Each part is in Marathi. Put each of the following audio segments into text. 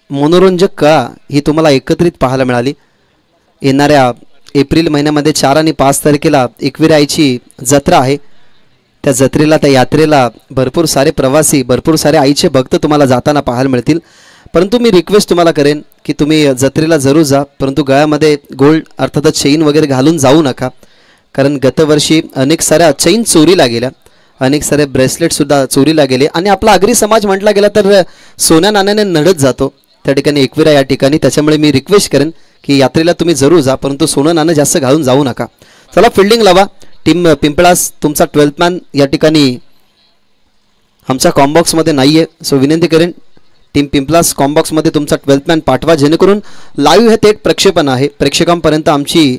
मनोरंजक कळा ही तुम्हाला एकत्रित पाहायला मिळाली। येणाऱ्या एप्रिल महिन्यामध्ये 4 आणि 5 तारखेला एकविराईची जत्रा आहे। त्या जत्रेला त्या यात्रेला भरपूर सारे प्रवासी भरपूर सारे आईचे भक्त तुम्हाला जाताना पाहायला मिळतील। परंतु मी रिक्वेस्ट तुम्हाला करेन की तुम्ही जत्रेला जरूर जा, परंतु गळ्यामध्ये गोल्ड अर्थातच चेन वगैरे घालून जाऊ नका, कारण गतवर्षी अनेक साऱ्या चेन चोरीला गेल्या, अनेक सारे ब्रेसलेट सुद्धा चोरीला गेले आणि आपला आगरी समाज म्हटला गेला तर सोन्या नाण्याने नडत जातो त्या ठिकाणी एकविरा या ठिकाणी। त्याच्यामुळे मी रिक्वेस्ट करेन की यात्रेला तुम्ही जरूर जा, परंतु सोनं नाणं जास्त घालून जाऊ नका। चला फिल्डिंग लावा। टीम पिंपळास तुमचा 12th मॅन या ठिकाणी आमच्या कॉम्बॉक्समध्ये नाही आहे, सो विनंती करेन टीम पिंपळास कॉम्बॉक्समध्ये तुमचा 12th मॅन पाठवा, जेणेकरून लाईव्ह हे थेट प्रक्षेपण आहे। प्रेक्षकांपर्यंत आमची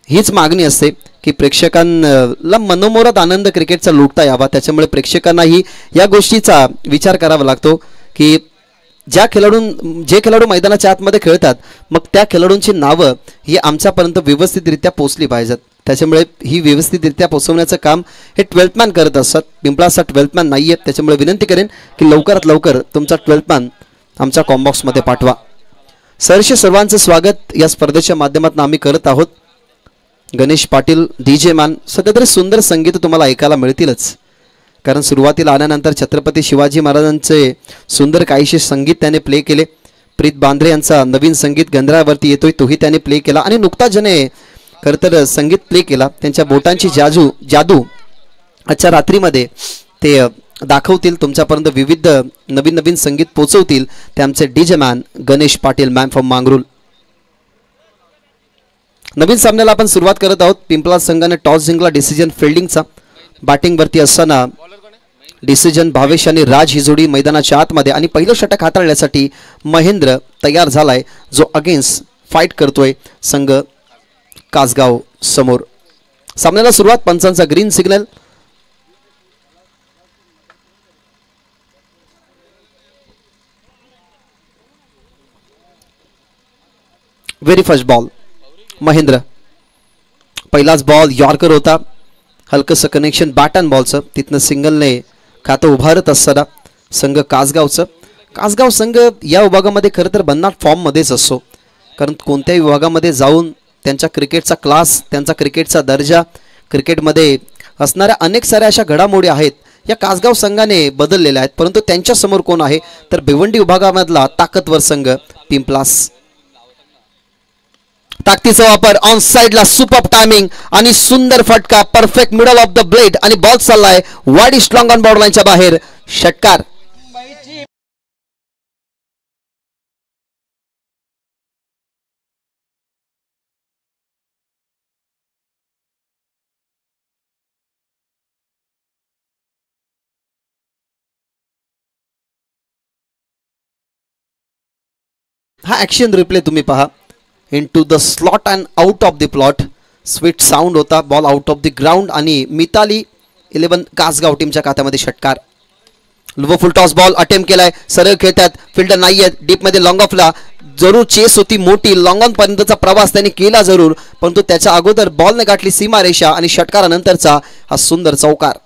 हीच मागणी असते की प्रेक्षकांना मनोमोरात आनंद क्रिकेटचा लुटता यावा। त्याच्यामुळे प्रेक्षकांनाही या गोष्टीचा विचार करावा लागतो की जे खेळाडू मैदानाच्या आतमध्ये खेळतात मग त्या खेळाडूंची नावं ही आमच्यापर्यंत व्यवस्थितरित्या पोहोचली पाहिजेत। त्याच्यामुळे ही व्यवस्थितरित्या पोहोचवण्याचं काम हे 12th मॅन करत असतात। पिंपळाचा 12th मॅन नाही आहे, त्याच्यामुळे विनंती करेन की लवकरात लवकर तुमचा 12th मॅन आमच्या कॉम्बॉक्समध्ये पाठवा। सहर्ष सर्वांचं स्वागत या स्पर्धेच्या माध्यमातून आम्ही करत आहोत। गणेश पाटील डीजे मॅन सध्या तरी सुंदर संगीत तुम्हाला ऐकायला मिळतीलच, कारण सुरुवातीला आल्यानंतर छत्रपती शिवाजी महाराजांचे सुंदर काहीशे संगीत त्याने प्ले केले। प्रीत बांद्रे यांचा नवीन संगीत गंधरावरती येतोय तोही त्याने प्ले केला आणि नुकताच ज्याने खरं तर संगीत प्ले केला त्यांच्या बोटांची जादू आजच्या रात्रीमध्ये ते दाखवतील, तुमच्यापर्यंत विविध नवीन नवीन संगीत पोहोचवतील ते आमचे DJ man Ganesh Patil man from Mangrul. नवीन सामन्याला आपण सुरुवात करत आहोत। पिंपळा संघाने टॉस जिंकला डिसिजन फिल्डिंगचा। बॅटिंगवरती असताना डिसिजन भावेश आणि राज ही जोडी मैदानाच्या आतमध्ये आणि पहिलं षटक हाताळण्यासाठी महेंद्र तयार झालाय, जो अगेन्स्ट फाईट करतोय संघ कासगाव समोर। सामन्याला सुरुवात, पंचांचा green signal. Very first ball Mahendra, पहिलाच बॉल यॉर्कर होता, हलकंसं कनेक्शन बॅट अँड बॉलचं, तिथनं सिंगलने खातं उभारत असताना संघ कासगाव संघ या विभागामध्ये खरं तर भन्नाट फॉर्ममध्येच असतो, कारण कोणत्याही विभागामध्ये जाऊन त्यांच्या क्रिकेटचा क्लास त्यांचा क्रिकेटचा दर्जा क्रिकेटमध्ये असणाऱ्या अनेक साऱ्या अशा घडामोडी आहेत या कासगाव संघाने बदललेल्या आहेत। परंतु त्यांच्यासमोर कोण आहे तर भिवंडी विभागामधला ताकदवर संघ पिंपलास। ताकदीचा वापर ऑन साइडला सुपर टायमिंग आणि सुंदर फटका, perfect middle of the blade आणि बॉल चाललाय वाईड स्ट्रॉंग ऑन बॉर्डर लाईनच्या बाहेर, षटकार। हा ऍक्शन रिप्ले तुम्ही पहा। into the slot and out of the plot, sweet sound होता, ball out of the ground आणि मिताली 11 कासगाव टीमच्या खात्यामध्ये षटकार। Low full toss ball attempt केलाय, सरळ खेळतात, फिल्डर नाही आहेत, डीप मध्ये लॉंग ऑफला जरूर चेस होती मोठी, लॉंग ऑन पर्यंतचा प्रवास त्यांनी केला जरूर, परंतु त्याच्या अगोदर बॉलने गाठली सीमारेषा आणि षटकारानंतरचा हा सुंदर चौकार।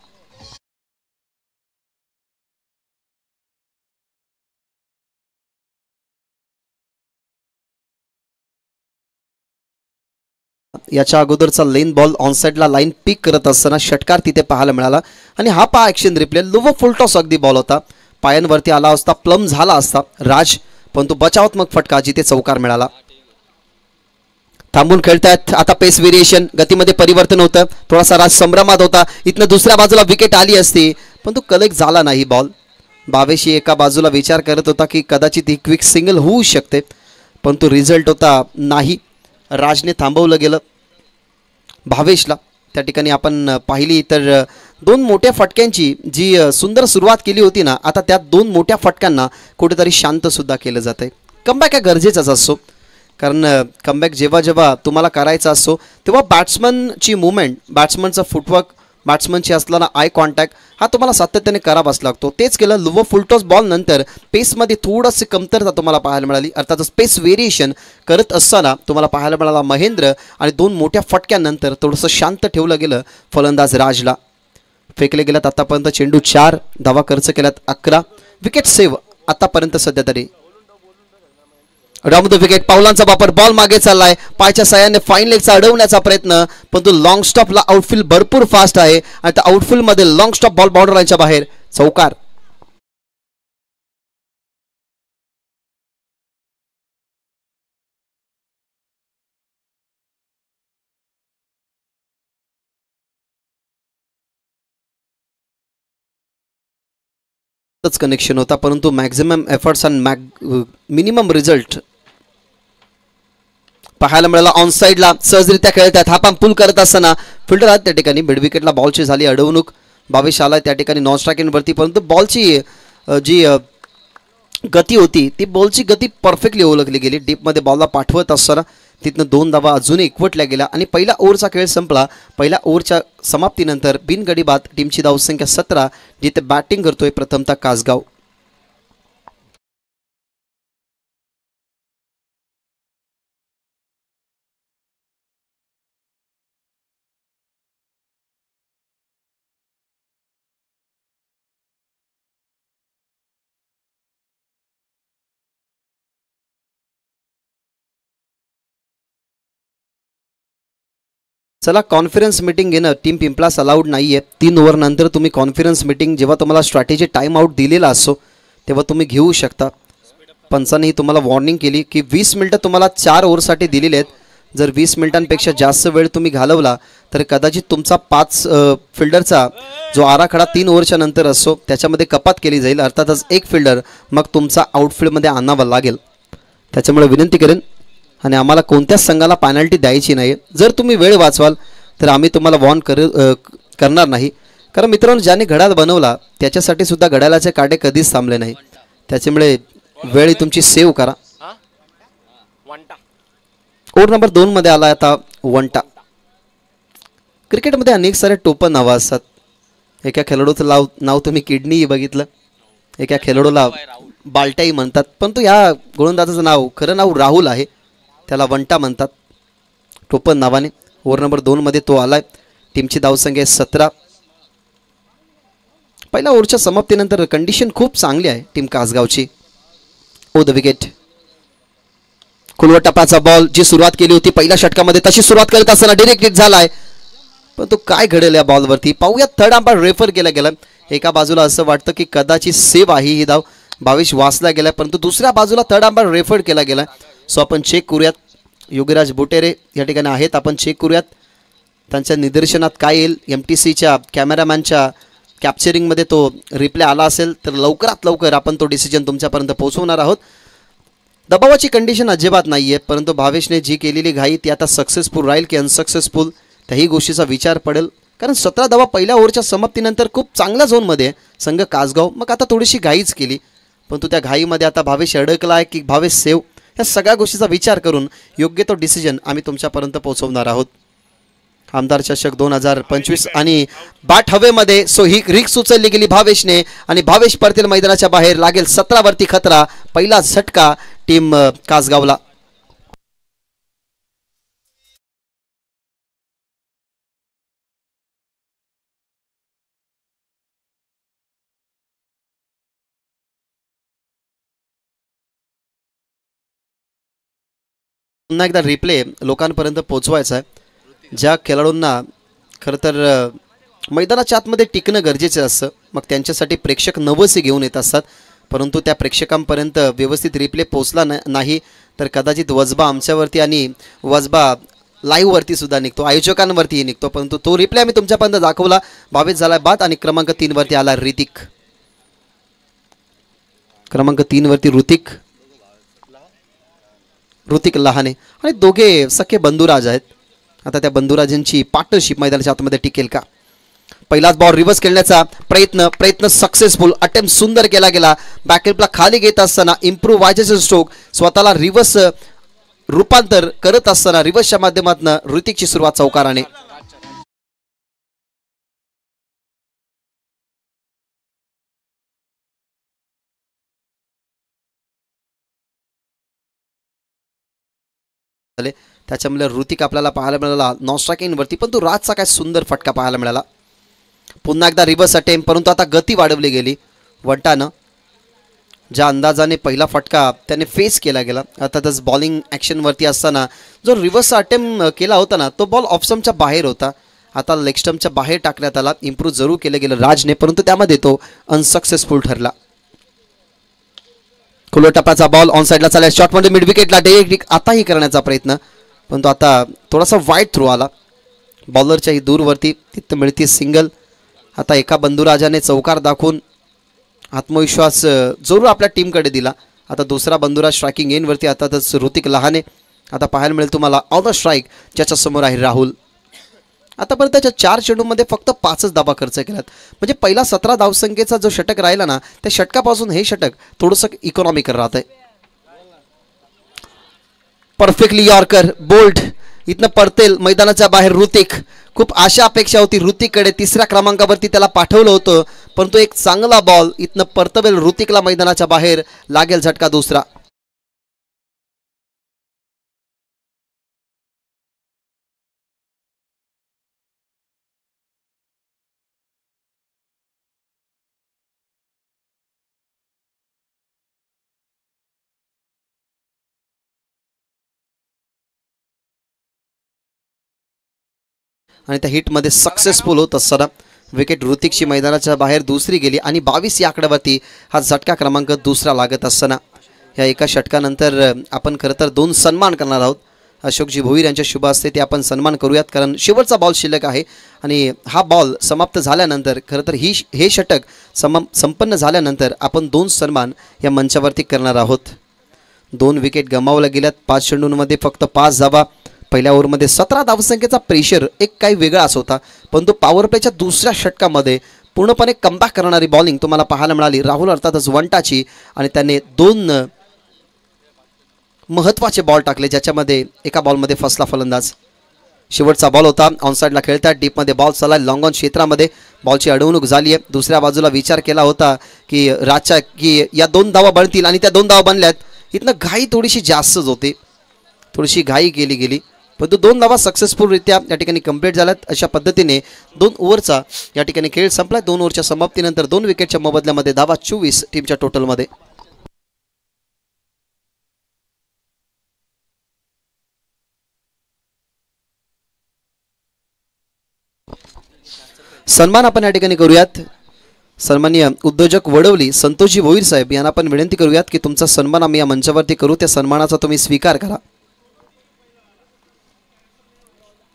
याच्या अगोदरचा लेन बॉल ऑनसाइडला लाईन पिक करत असताना षटकार तिथे पाहायला मिळाला आणि हा पहा action replay, low full toss अगदी बॉल होता, पायांवरती आला असता, प्लम झाला असता राज, परंतु बचावात्मक फटका जिथे चौकार मिळाला। थांबून खेळतात आता, पेस व्हेरिएशन, गतीमध्ये परिवर्तन होतं, थोडासा राज संभ्रमात होता, इथनं दुसऱ्या बाजूला विकेट आली असती परंतु कलेक्ट झाला नाही बॉल। भावेशी एका बाजूला विचार करत होता की कदाचित ही क्विक सिंगल होऊ शकते, परंतु रिझल्ट होता नाही, राजने थांबवलं गेलं भावेशला। त्या ठिकाणी आपण पाहिली तर दोन मोठ्या फटक्यांची जी सुंदर सुरुवात केली होती ना, आता त्या दोन मोठ्या फटक्यांना कुठेतरी शांत सुद्धा केलं जातंय। कमबॅक हा गरजेचाच असतो, कारण कमबॅक जेव्हा जेव्हा तुम्हाला करायचा असतो तेव्हा बॅट्समनची मुवमेंट, बॅट्समनचा फुटवर्क, बॅट्समनची असलेला आय कॉन्टॅक्ट हा तुम्हाला सातत्याने करावाच लागतो। तेच केलं। लो फुल टॉस बॉल नंतर पेसमध्ये थोडीशी कमतरता तुम्हाला पाहायला मिळाली, अर्थात स्पेस व्हेरिएशन करत असताना तुम्हाला पाहायला मिळाला महेंद्र, आणि दोन मोठ्या फटक्यानंतर थोडंसं शांत ठेवलं गेलं फलंदाज राजला। फेकले गेल्यात आतापर्यंत चेंडू 4, धावा खर्च केल्यात 11, विकेट सेव्ह आतापर्यंत सध्या तरी. राऊंड द विकेट, पावलांचा वापर, बॉल मागे चाललाय, पायच्या साह्याने फाईन लेगचा अडवण्याचा प्रयत्न, पण तो लॉंग स्टॉपला आउटफील्ड भरपूर फास्ट आहे आणि त्या आउटफील्ड मध्ये लॉंग स्टॉप बॉल बाउंड्री लाईनच्या बाहेर, चौकार. कनेक्शन होता, परंतु मॅक्झिमम एफर्ट्स आणि मिनिमम रिझल्ट पाहायला मिळाला. ऑन साईडला सहजरित्या खेळत आहेत, हा पण पुल करत असताना फिल्डर आहेत त्या ठिकाणी. मिड विकेटला बॉलची झाली अडवणूक, 22 आला त्या ठिकाणी नॉन स्ट्रायकिंगवरती, परंतु बॉलची जी गती होती ती बॉलची गती परफेक्टली ओळखली गेली. डीपमध्ये बॉलला पाठवत असताना तिथनं 2 धावा अजूनही एकवटल्या गेल्या आणि पहिला ओव्हरचा खेळ संपला. पहिल्या ओव्हरच्या समाप्तीनंतर बिनगडी बाद टीमची धावसंख्या 17, जिथे बॅटिंग करतोय प्रथमतः कासगाव. चला, कॉन्फरन्स मीटिंग घेणं टीम पिंपलास अलाउड नाही आहे. 3 ओव्हर नंतर तुम्ही कॉन्फरन्स मीटिंग, जेव्हा तुम्हाला स्ट्रॅटेजी टाइम आउट दिलेला असतो तेव्हा तुम्ही घेऊ शकता. पंचांनी तुम्हाला वॉर्निंग केली की 20 मिनिटं तुम्हाला 4 ओव्हरसाठी दिलेले आहेत. जर 20 मिनिटांपेक्षा जास्त वेळ तुम्ही घालवला तर कदाचित तुमचा 5 फिल्डरचा जो आराखडा 3 ओव्हरच्या नंतर असतो त्याच्यामध्ये कपात केली जाईल. अर्थातच एक फिल्डर मग तुमचा आउटफील्डमध्ये आणावा लागेल. त्याच्यामुळे विनंती करेन आणि आम्हाला कोणत्याच संघाला पेनल्टी द्यायची नाही. जर तुम्ही वेळ वाचवाल तर आम्ही तुम्हाला वॉर्न करणार नाही. कारण मित्रांनो, ज्याने घड्याळ बनवला त्याच्यासाठी सुद्धा घड्याळाचे काटे कधीच थांबले नाही. त्याच्यामुळे वेळ तुमची सेव्ह करा. ओव्हर नंबर 2 मध्ये आला आता वंटा. क्रिकेटमध्ये अनेक सारे टोपण नावं असतात. एका खेळाडूचं नाव तुम्ही किडनी बघितलं, एका खेळाडूला बालटाई म्हणतात, पण तो या गोलंदाजाचं नाव, खरं नाव राहुल आहे, त्याला वंटा म्हणतात टोपण नावाने. ओव्हर नंबर 2 मध्ये तो आलाय. टीमची धावसंख्या 17. पहिल्या ओव्हरच्या समाप्तीनंतर कंडिशन खूप चांगली आहे टीम कासगावची. ओ द विकेट, खुलवट टप्प्याचा बॉल, जी सुरुवात केली होती पहिल्या षटकामध्ये तशी सुरुवात करत असताना डायरेक्ट हिट झालाय, पण तो काय घडेल या बॉलवरती पाहूया. थर्ड अंपायर रेफर केला गेला. एका बाजूला असं वाटतं की कदाचित सेव्ह आहे ही धाव, 22 वाचला गेला, परंतु दुसऱ्या बाजूला थर्ड अंपायर रेफर केला गेला. सो आपण चेक करूयात. योगीराज बुटेरे या ठिकाणी आहेत, आपण चेक करूयात त्यांच्या निदर्शनात काय येईल. MTCच्या कॅमेरामॅनच्या कॅप्चरिंगमध्ये तो रिप्ले आला असेल तर लवकरात लवकर आपण तो डिसिजन तुमच्यापर्यंत पोहोचवणार आहोत. दबावाची कंडिशन अजिबात नाही आहे, परंतु भावेशने जी केलेली घाई ती आता सक्सेसफुल राहील की अनसक्सेसफुल त्याही गोष्टीचा विचार पडेल. कारण 17 धावा पहिल्या ओव्हरच्या समाप्तीनंतर खूप चांगल्या झोनमध्ये संघ कासगाव. मग आता थोडीशी घाईच केली, परंतु त्या घाईमध्ये आता भावेश अडकला आहे की भावेश सेव्ह, या सगळ्या गोष्टीचा विचार करून योग्य तो डिसिजन आम्ही तुमच्यापर्यंत पोहोचवणार आहोत. आमदार चषक 2025 आणि बॅट हवेमध्ये. सो ही रिक्स उचलली गेली भावेशने आणि भावेश परतील मैदानाच्या बाहेर. लागेल 17 वरती खतरा. पहिला झटका टीम कासगावला. पुन्हा एकदा रिप्ले लोकांपर्यंत पोहोचवायचा आहे. ज्या खेळाडूंना खरं तर मैदानाच्या आतमध्ये टिकणं गरजेचं असतं, मग त्यांच्यासाठी प्रेक्षक नवसे घेऊन येत असतात, परंतु त्या प्रेक्षकांपर्यंत व्यवस्थित रिप्ले पोचला नाही तर कदाचित वजबा आमच्यावरती आणि वजबा लाईव्हवरती सुद्धा निघतो, आयोजकांवरतीही निघतो. परंतु तो रिप्ले आम्ही तुमच्यापर्यंत दाखवला. 22 झाला बाद आणि क्रमांक 3 वरती आला ऋतिक. क्रमांक 3 वरती ऋतिक लहाने आणि दोघे सख्खे बंधुराज आहेत. आता त्या बंधुराजांची पार्टनरशिप मैदानाच्या आतमध्ये टिकेल का? पहिलाच बॉल रिव्हर्स खेळण्याचा प्रयत्न सक्सेसफुल. अटेम्प्ट सुंदर केला गेला. बॅकअपला खाली घेत असताना इम्प्रूव्ह व्हायचे स्ट्रोक, स्वतःला रिव्हर्स रूपांतर करत असताना रिव्हर्सच्या माध्यमातून ऋतिकची सुरुवात चौकाराने. त्याच्यामुळे ऋतिक आपल्याला पाहायला मिळाला नॉन स्ट्रायकिंगवरती, पण तो राजचा काय सुंदर फटका पाहायला मिळाला. पुन्हा एकदा रिव्हर्स अटेम्प्ट, परंतु आता गती वाढवली गेली वंटानं. ज्या अंदाजाने पहिला फटका त्याने फेस केला गेला, अर्थातच बॉलिंग ॲक्शनवरती असताना जो रिव्हर्स अटेम्प्ट केला होता ना, तो बॉल ऑफस्टम्पच्या बाहेर होता. आता लेग स्टम्पच्या बाहेर टाकण्यात आला. इम्प्रूव्ह जरूर केलं गेलं राजने, परंतु त्यामध्ये तो अनसक्सेसफुल ठरला. खुल्या टप्प्याचा बॉल ऑन साईडला चालला. शॉटमध्ये मिड विकेटला डायरेक्ट आताही करण्याचा प्रयत्न, परंतु आता थोडासा वाईट थ्रो आला. बॉलरच्याही दूरवरती तिथं मिळती सिंगल. आता एका बंधुराजाने चौकार दाखवून आत्मविश्वास जरूर आपल्या टीमकडे दिला. आता दुसरा बंधुराज स्ट्रायकिंग एंडवरती. अर्थातच ऋतिक लहाने. आता पाहायला मिळेल तुम्हाला ऑन द स्ट्राईक, ज्याच्यासमोर आहे राहुल. आतापर्यंत त्याच्या 4 चेंडूमध्ये फक्त 5च धावा खर्च केल्यात. म्हणजे पहिला 17 धावसंख्येचा जो षटक राहिला ना, त्या षटकापासून हे षटक थोडंसं इकॉनॉमिकल राहत आहे. Perfectly yorker bowled. इथनं पडतेल मैदानाच्या बाहेर ऋतिक. खूप आशा अपेक्षा होती ऋतिककडे, 3ऱ्या क्रमांकावरती त्याला पाठवलं होतं, परंतु एक चांगला बॉल इथनं परतवेल ऋतिकला मैदानाच्या बाहेर. लागेल झटका दुसरा. आणि त्या हिटमध्ये सक्सेसफुल होत असताना विकेट ऋतिकची मैदानाच्या बाहेर दुसरी गेली आणि 22 या आकड्यावरती हा झटका क्रमांक दुसरा लागत असताना या एका षटकानंतर आपण खरं तर 2 सन्मान करणार आहोत. अशोकजी भोईर यांच्या शुभ हस्ते ते आपण सन्मान करूयात, कारण शेवटचा बॉल शिल्लक आहे आणि हा बॉल समाप्त झाल्यानंतर खरं तर हे षटक संपन्न झाल्यानंतर आपण 2 सन्मान या मंचावरती करणार आहोत. 2 विकेट गमावल्या गेल्यात. 5 चेंडूंमध्ये फक्त 5 धावा. पहिल्या ओव्हरमध्ये 17 धावसंख्येचा प्रेशर एक काही वेगळाच होता, परंतु पॉवर प्लेच्या दुसऱ्या षटकामध्ये पूर्णपणे कमबॅक करणारी बॉलिंग तुम्हाला पाहायला मिळाली राहुल अर्थातच वंटाची. आणि त्याने 2 महत्त्वाचे बॉल टाकले, ज्याच्यामध्ये एका बॉलमध्ये फसला फलंदाज. शेवटचा बॉल होता. ऑनसाईडला खेळतात. डीपमध्ये बॉल चालला. लॉंग ऑन क्षेत्रामध्ये बॉलची अडवणूक झाली आहे. दुसऱ्या बाजूला विचार केला होता की राजच्या की या 2 धावा बनतील आणि त्या 2 धावा बनल्यात. इथनं घाई थोडीशी जास्तच होते, थोडीशी घाई केली गेली, परंतु 2 धावा सक्सेसफुलरित्या या ठिकाणी कंप्लीट झाल्यात. अशा पद्धतीने 2 ओव्हरचा या ठिकाणी खेळ संपला. 2 ओव्हरच्या समाप्तीनंतर 2 विकेटच्या मोबदल्यामध्ये धावा 24 टीमच्या टोटलमध्ये. सन्मान आपण या ठिकाणी करूयात. सन्माननीय उद्योजक वडवली संतोषजी भोईर साहेब यांना आपण विनंती करूयात की तुमचा सन्मान आम्ही या मंचावरती करू, त्या सन्मानाचा तुम्ही स्वीकार करा.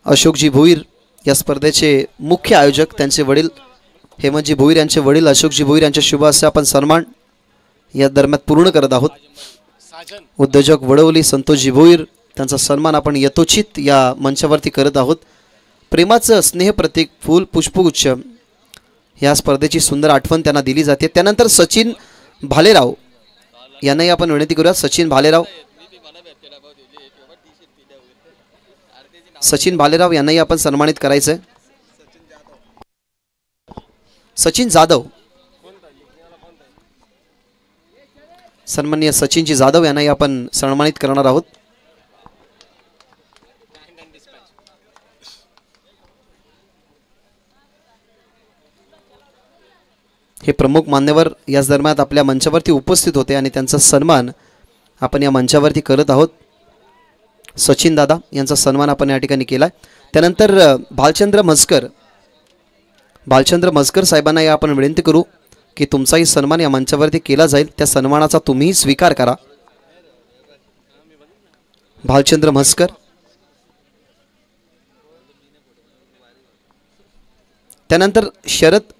अशोकजी भोईर या स्पर्धेचे मुख्य आयोजक, त्यांचे वडील हेमंतजी भोईर यांचे वडील अशोकजी भोईर यांच्या शुभ हस्ते आपण सन्मान या दरम्यान पूर्ण करत आहोत. उद्योजक वडवली संतोषजी भोईर त्यांचा सन्मान आपण यथोचित या मंचावरती करत आहोत. प्रेमाचं स्नेह प्रतीक फूल पुष्पगुच्छ या स्पर्धेची सुंदर आठवण त्यांना दिली जाते. त्यानंतर सचिन भालेराव यांनाही आपण विनंती करूया. सचिन भालेराव यांनाही आपण सन्मानित करायचं. सचिन जाधव, सन्माननीय सचिनजी जाधव यांनाही आपण सन्मानित करणार आहोत. हे प्रमुख मान्यवर याच दरम्यान आपल्या मंचावरती उपस्थित होते आणि त्यांचा सन्मान आपण या मंचावरती करत आहोत. सचिन दादा यांचा सन्मान आपण या ठिकाणी केला. त्यानंतर भालचंद्र मस्कर साहेबांना या आपण विनंती करू की तुमचाही सन्मान या मंचावरती केला जाईल, त्या सन्मानाचा तुम्हीही स्वीकार करा. भालचंद्र मस्कर, त्यानंतर शरद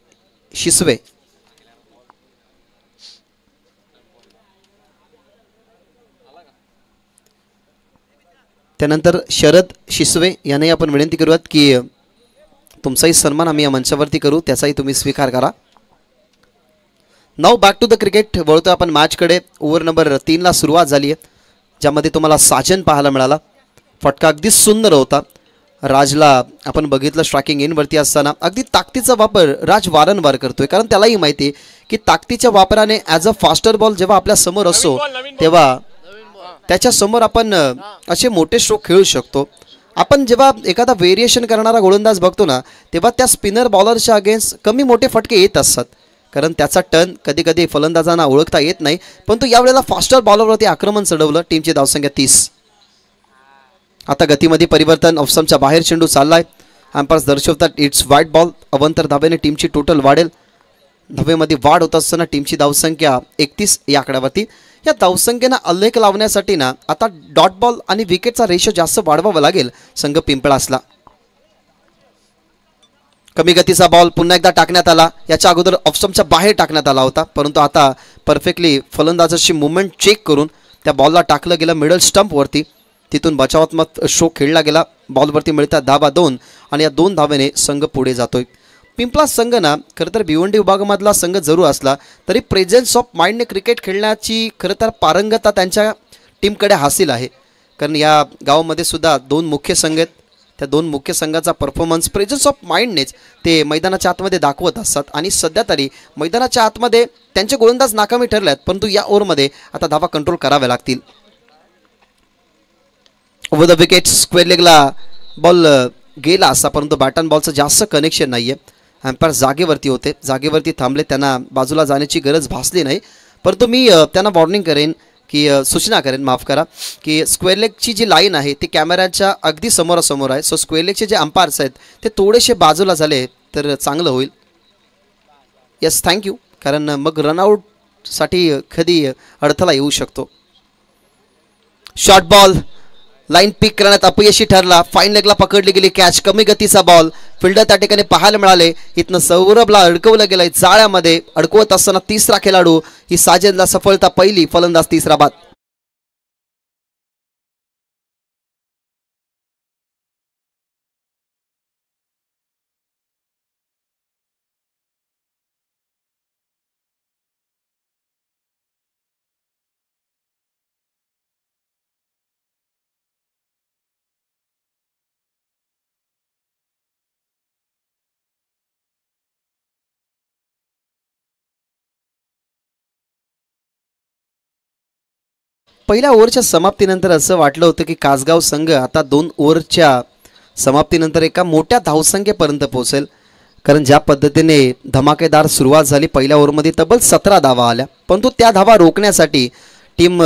शिसवे, त्यानंतर शरद शिसवे यांनाही आपण विनंती करूयात की तुमचाही सन्मान आम्ही या मंचावरती करू, त्याचाही तुम्ही स्वीकार करा. नाव बॅक टू द क्रिकेट वळतो आपण मॅचकडे. ओव्हर नंबर 3 ला सुरुवात झाली आहे, ज्यामध्ये तुम्हाला साजन पाहायला मिळाला. फटका अगदी सुंदर होता. राजला आपण बघितलं स्ट्रायकिंग एंडवरती असताना अगदी ताकदीचा वापर राज वारंवार करतोय, कारण त्यालाही माहिती आहे की ताकदीच्या वापराने ॲज अ फास्टर बॉल जेव्हा आपल्या समोर असतो तेव्हा त्याच्यासमोर आपण असे मोठे स्ट्रोक खेळू शकतो. आपण जेव्हा एखादा व्हेरिएशन करणारा गोलंदाज बघतो ना, तेव्हा त्या स्पिनर बॉलरच्या अगेन्स्ट कमी मोठे फटके येत असतात, कारण त्याचा टर्न कधी कधी फलंदाजांना ओळखता येत नाही, परंतु यावेळेला फास्टर बॉलरवरती आक्रमण चढवलं. टीमची धावसंख्या 30. आता गतीमध्ये परिवर्तन, ऑफस्टंपच्या बाहेर चेंडू चाललाय. अंपायर्स दर्शवतात इट्स वाईट बॉल. अवंतर धाब्याने टीमची टोटल वाढेल. धाब्यामध्ये वाढ होत असताना टीमची धावसंख्या 31 या आकड्यावरती. या धावसंख्येनं अल्लेख लावण्यासाठी ना आता डॉट बॉल आणि विकेटचा रेशो जास्त वाढवावा लागेल संघ पिंपळासला. कमी गतीचा बॉल पुन्हा एकदा टाकण्यात आला. याच्या अगोदर ऑफस्टंपच्या बाहेर टाकण्यात आला होता, परंतु आता परफेक्टली फलंदाजाची मुवमेंट चेक करून त्या बॉलला टाकलं गेलं मिडल स्टंपवरती. तिथून बचावात्मक शो खेळला गेला. बॉलवरती मिळतात धाबा 2 आणि या 2 धावेने संघ पुढे जातोय. पिंपळा संघ ना खरं तर भिवंडी विभागामधला संघ जरूर असला तरी प्रेझेन्स ऑफ माइंडने क्रिकेट खेळण्याची खरं तर पारंगतता त्यांच्या टीमकडे हासिल आहे. कारण या गावामध्ये सुद्धा 2 मुख्य संघ आहेत. त्या 2 मुख्य संघाचा परफॉर्मन्स प्रेझेन्स ऑफ माइंडनेच ते मैदानाच्या आतमध्ये दाखवत असतात. आणि सध्या तरी मैदानाच्या आतमध्ये त्यांचे गोलंदाज नाकामी ठरले आहेत, परंतु या ओव्हरमध्ये आता धावा कंट्रोल कराव्या लागतील. ओव्हर द विकेट स्क्वेअर लेगला बॉल गेला असा, परंतु बॅट अँड बॉलचं जास्त कनेक्शन नाही आहे. अंपायर जागेवरती होते, जागेवरती थांबले, त्यांना बाजूला जाण्याची गरज भासली नाही. परंतु मी त्यांना वॉर्निंग करेन की सूचना करेन, माफ करा, की स्क्वेअर लेगची जी लाईन आहे ती कॅमेऱ्याच्या अगदी समोरासमोर आहे. सो स्क्वेअर लेगचे जे अंपायर्स आहेत ते थोडेसे बाजूला झाले तर चांगलं होईल. Yes, thank you. कारण मग रनआउटसाठी कधी अडथळा येऊ शकतो. शॉर्ट बॉल लाईन पिक करण्यात अपयशी ठरला. फाईन लेगला पकडली गेली कॅच. कमी गतीचा बॉल फिल्डर त्या ठिकाणी पाहायला मिळाले. इथनं सौरभला अडकवलं गेलंय जाळ्यामध्ये. अडकवत असताना तिसरा खेळाडू, ही साजिदला सफलता पहिली. फलंदाज तिसरा बाद. पहिल्या ओव्हरच्या समाप्तीनंतर असं वाटलं होतं की कासगाव संघ आता 2 ओव्हरच्या समाप्तीनंतर एका मोठ्या धावसंख्येपर्यंत पोहोचेल. कारण ज्या पद्धतीने धमाकेदार सुरुवात झाली, पहिल्या ओव्हरमध्ये तब्बल 17 धावा आल्या, परंतु त्या धावा रोखण्यासाठी टीम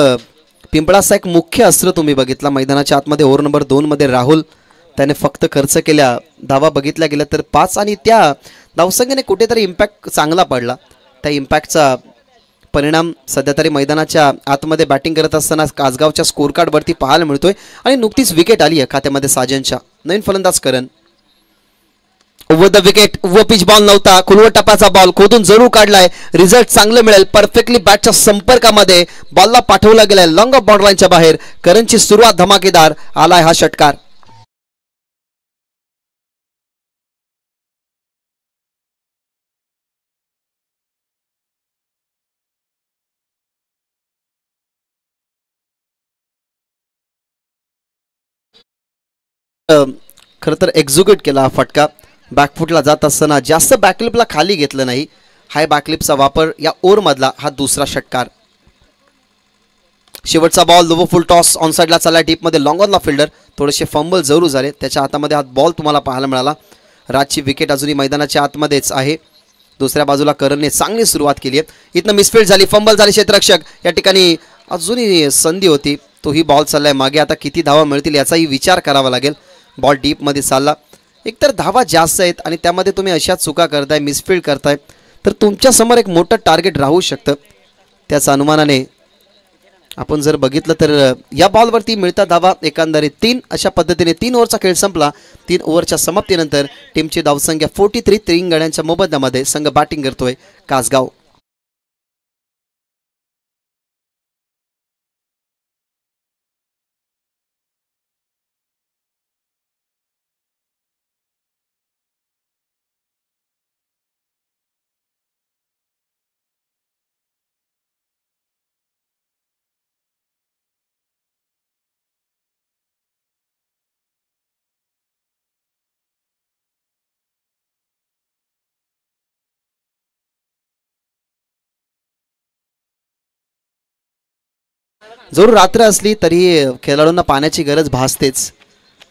पिंपळाचा एक मुख्य अस्त्र तुम्ही बघितला मैदानाच्या आतमध्ये. ओव्हर नंबर 2 मध्ये राहुल, त्याने फक्त खर्च केल्या धावा बघितल्या गेल्या तर 5, आणि त्या धावसंख्येने कुठेतरी इम्पॅक्ट चांगला पडला. त्या इम्पॅक्टचा परिणाम सध्या तरी मैदानाच्या आतमध्ये बॅटिंग करत असताना कासगावच्या स्कोर कार्डवरती पाहायला मिळतोय. आणि नुकतीच विकेट आली आहे खात्यामध्ये साजनच्या. नवीन फलंदाज करण. Over the wicket. व पिच बॉल नव्हता, खुलवट टप्प्याचा बॉल खोदून जरूर काढलाय. रिझल्ट चांगलं मिळेल. परफेक्टली बॅटच्या संपर्कामध्ये बॉलला पाठवला गेलाय लॉंग ऑफ बाउंड्री लाईनच्या बाहेर. करणची सुरुवात धमाकेदार. आलाय हा षटकार. खरं तर एक्झिक्यूट केला हा फटका. बॅकफुटला जात असताना जास्त बॅकलिपला खाली घेतलं नाही. हाय बॅकलिपचा वापर या ओव्हरमधला हा दुसरा षटकार. शेवटचा ball low full toss on साईडला चालला डीपमध्ये. लॉंग ऑनला फिल्डर थोडेसे फंबल जरूर झाले. त्याच्या हातामध्ये हा बॉल तुम्हाला पाहायला मिळाला. राजची विकेट अजूनही मैदानाच्या आतमध्येच आहे. दुसऱ्या बाजूला करणने चांगली सुरुवात केली आहे. इथनं मिसफील्ड झाली, फंबल झाली क्षेत्ररक्षक. या ठिकाणी अजूनही संधी होती. तोही बॉल चाललाय मागे. आता किती धावा मिळतील याचाही विचार करावा लागेल. बॉल डीपमध्ये चालला. एकतर धावा जास्त आहेत आणि त्यामध्ये तुम्ही अशाच चुका करताय, मिसफील्ड करताय, तर तुमच्यासमोर एक मोठं टार्गेट राहू शकतं. त्याच अनुमानाने आपण जर बघितलं तर या बॉलवरती मिळता धावा एकंदरीत 3. अशा पद्धतीने 3 ओव्हरचा खेळ संपला. 3 ओव्हरच्या समाप्तीनंतर टीमची धावसंख्या 43. 3 गड्यांच्या मोबदल्यामध्ये संघ बॅटिंग करतोय कासगाव. जरूर रात्र असली तरी खेळाडूंना पाण्याची गरज भासतेच.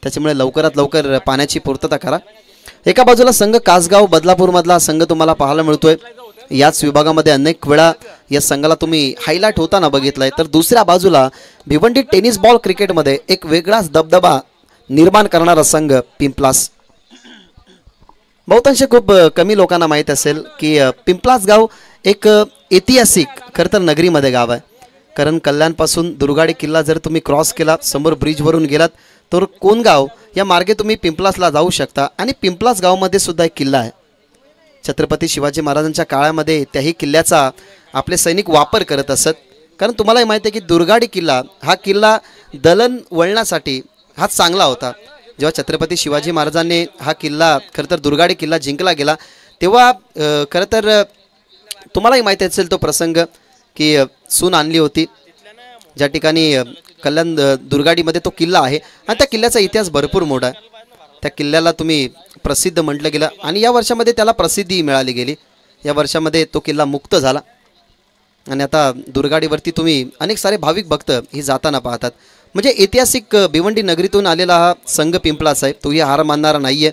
त्याच्यामुळे लवकरात लवकर पाण्याची पूर्तता करा. एका बाजूला संघ कासगाव बदलापूरमधला संघ तुम्हाला पाहायला मिळतोय. याच विभागामध्ये अनेक वेळा या संघाला तुम्ही हायलाइट होताना बघितलंय. तर दुसऱ्या बाजूला भिवंडी टेनिस बॉल क्रिकेटमध्ये एक वेगळाच दबदबा निर्माण करणारा संघ पिंपलास. बहुतांश खूप कमी लोकांना माहीत असेल की पिंपलास गाव एक ऐतिहासिक खरं तर नगरीमध्ये गाव आहे. कारण कल्याणपासून दुर्गाडी किल्ला जर तुम्ही क्रॉस केला, समोर ब्रिजवरून गेलात तर कोणगाव या मार्गे तुम्ही पिंपलासला जाऊ शकता. आणि पिंपलास गावमध्ये सुद्धा एक किल्ला आहे. छत्रपती शिवाजी महाराजांच्या काळामध्ये त्याही किल्ल्याचा आपले सैनिक वापर करत असत. कारण तुम्हालाही माहिती आहे की दुर्गाडी किल्ला हा किल्ला दलन वळणासाठी हा चांगला होता. जेव्हा छत्रपती शिवाजी महाराजांनी हा किल्ला खरं तर दुर्गाडी किल्ला जिंकला गेला तेव्हा खरं तर तुम्हालाही माहिती असेल तो प्रसंग की सून आणली होती ज्या ठिकाणी कल्याण दुर्गाडीमध्ये तो किल्ला आहे. आणि त्या किल्ल्याचा इतिहास भरपूर मोठा आहे. त्या किल्ल्याला तुम्ही प्रसिद्ध म्हटलं गेलं आणि या वर्षामध्ये त्याला प्रसिद्धी मिळाली गेली. या वर्षामध्ये तो किल्ला मुक्त झाला आणि आता दुर्गाडीवरती तुम्ही अनेक सारे भाविक भक्त ही जाताना पाहतात. म्हणजे ऐतिहासिक भिवंडी नगरीतून आलेला हा संघ पिंपलास आहे. तोही हार मानणारा नाही आहे,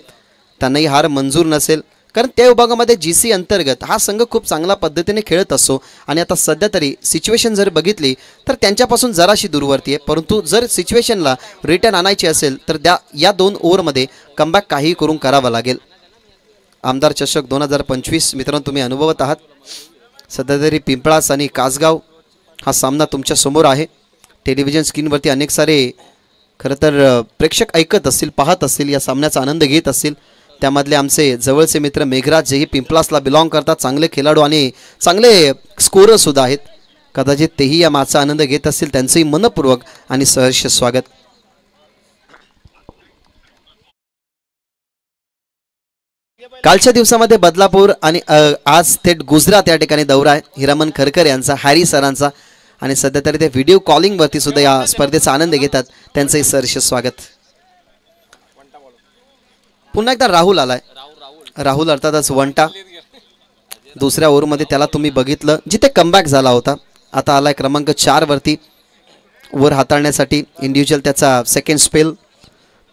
त्यांनाही हार मंजूर नसेल. कारण त्या विभागामध्ये GC अंतर्गत हा संघ खूप चांगल्या पद्धतीने खेळत असतो. आणि आता सध्या तरी सिच्युएशन जर बघितली तर त्यांच्यापासून जराशी दूरवरती आहे. परंतु जर सिच्युएशनला रिटर्न आणायची असेल तर या 2 ओव्हरमध्ये कमबॅक काही करून करावं लागेल. आमदार चषक 2025 मित्रांनो तुम्ही अनुभवत आहात. सध्या तरी पिंपळास आणि कासगाव हा सामना तुमच्या समोर आहे. टेलिव्हिजन स्क्रीनवरती अनेक सारे खरं तर प्रेक्षक ऐकत असतील, पाहत असतील, या सामन्याचा आनंद घेत असतील. त्यामधले आमचे जवळचे मित्र मेघराज जेही पिंपलासला बिलॉंग करतात, चांगले खेळाडू आणि चांगले स्कोररसुद्धा आहेत. कदाचित तेही या मॅचचा आनंद घेत असतील. त्यांचंही मनपूर्वक आणि सहर्ष स्वागत. कालच्या दिवसामध्ये बदलापूर आणि आज थेट गुजरात या ठिकाणी दौरा आहे हिरामन खरकर यांचा, हॅरी सरांचा. आणि सध्या तरी ते व्हिडिओ कॉलिंगवरती सुद्धा या स्पर्धेचा आनंद घेतात. त्यांचंही सहर्ष स्वागत. पुन्हा एकदा राहुल आलाय. राहुल अर्थातच वंटा. दुसऱ्या ओव्हरमध्ये त्याला तुम्ही बघितलं जिथे कमबॅक झाला होता. आता आलाय क्रमांक 4 वरती वर हाताळण्यासाठी. इंडिव्हिज्युअल त्याचा सेकंड स्पेल.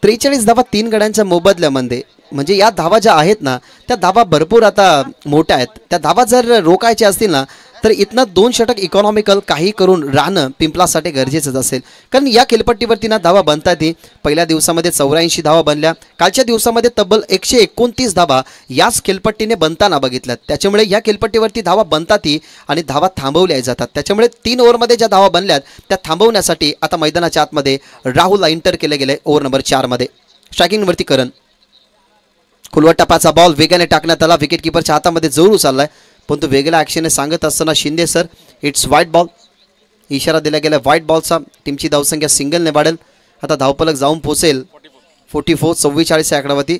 43 धावा 3 गड्यांच्या मोबदल्यामध्ये. म्हणजे या धावा ज्या आहेत ना त्या धावा भरपूर आता मोठ्या आहेत. त्या धावा जर रोखायच्या असतील ना तर इथनं 2 षटक इकॉनॉमिकल काही करून राहणं पिंपलासाठी गरजेचंच असेल. कारण या खेळपट्टीवरती ना धावा बनतात. पहिल्या दिवसामध्ये 84 धावा बनल्या. कालच्या दिवसामध्ये तब्बल 129 धावा याच खेळपट्टीने बनताना बघितल्यात. त्याच्यामुळे या खेळपट्टीवरती धावा बनतात आणि धावा थांबवल्या जातात. त्याच्यामुळे 3 ओव्हरमध्ये ज्या धावा बनल्यात त्या थांबवण्यासाठी आता मैदानाच्या आतमध्ये राहुलला एंटर केले गेले. ओव्हर नंबर 4 मध्ये स्ट्रायकिंगवरती करण. खुलवट टपाचा बॉल वेगाने टाकण्यात आला. विकेट किपरच्या हातामध्ये जोर चाललाय पण तो वेगळ्या ॲक्शनने सांगत असताना Shinde sir it's white ball. इशारा दिला गेला व्हाईट बॉलचा. टीमची धावसंख्या सिंगलने वाढेल. आता धावफलक जाऊन पोहोचेल 44. 44 आकडावरती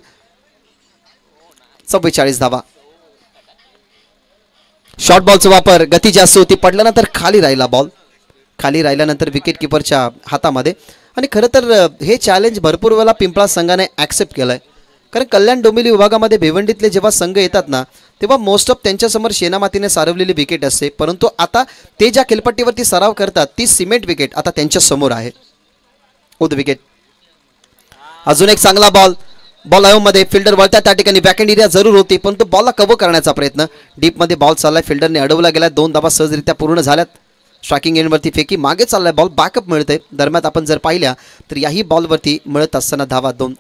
44 धावा. शॉर्ट बॉलचा वापर, गती जास्त होती, पडल्यानंतर खाली राहिला बॉल. खाली राहिल्यानंतर विकेट किपरच्या हातामध्ये. आणि खरं तर हे चॅलेंज भरपूर वेळा पिंपळा संघाने ॲक्सेप्ट केलं आहे. कारण कल्याण डोंबिवली विभागामध्ये भिवंडीतले जेव्हा संघ येतात ना तेव्हा मोस्ट ऑफ त्यांच्यासमोर शेणामातीने सारवलेली विकेट असते. परंतु आता ते ज्या खेळपट्टीवरती सराव करतात ती सिमेंट विकेट आता त्यांच्या समोर आहे. उद विकेट. अजून एक चांगला बॉल. बॉल मध्ये फिल्डर वळतात. त्या ठिकाणी बॅकहँड एरिया जरूर होती परंतु बॉलला कव्हर करण्याचा प्रयत्न. डीपमध्ये बॉल चाललाय. फिल्डरने अडवला गेला. 2 धावा सहजरित्या पूर्ण झाल्यात. स्ट्रायकिंग एंडवरती फेकी मागे चाललाय बॉल. बॅकअप मिळते. दरम्यान आपण जर पाहिल्या तर याही बॉलवरती मिळत असताना धावा 2.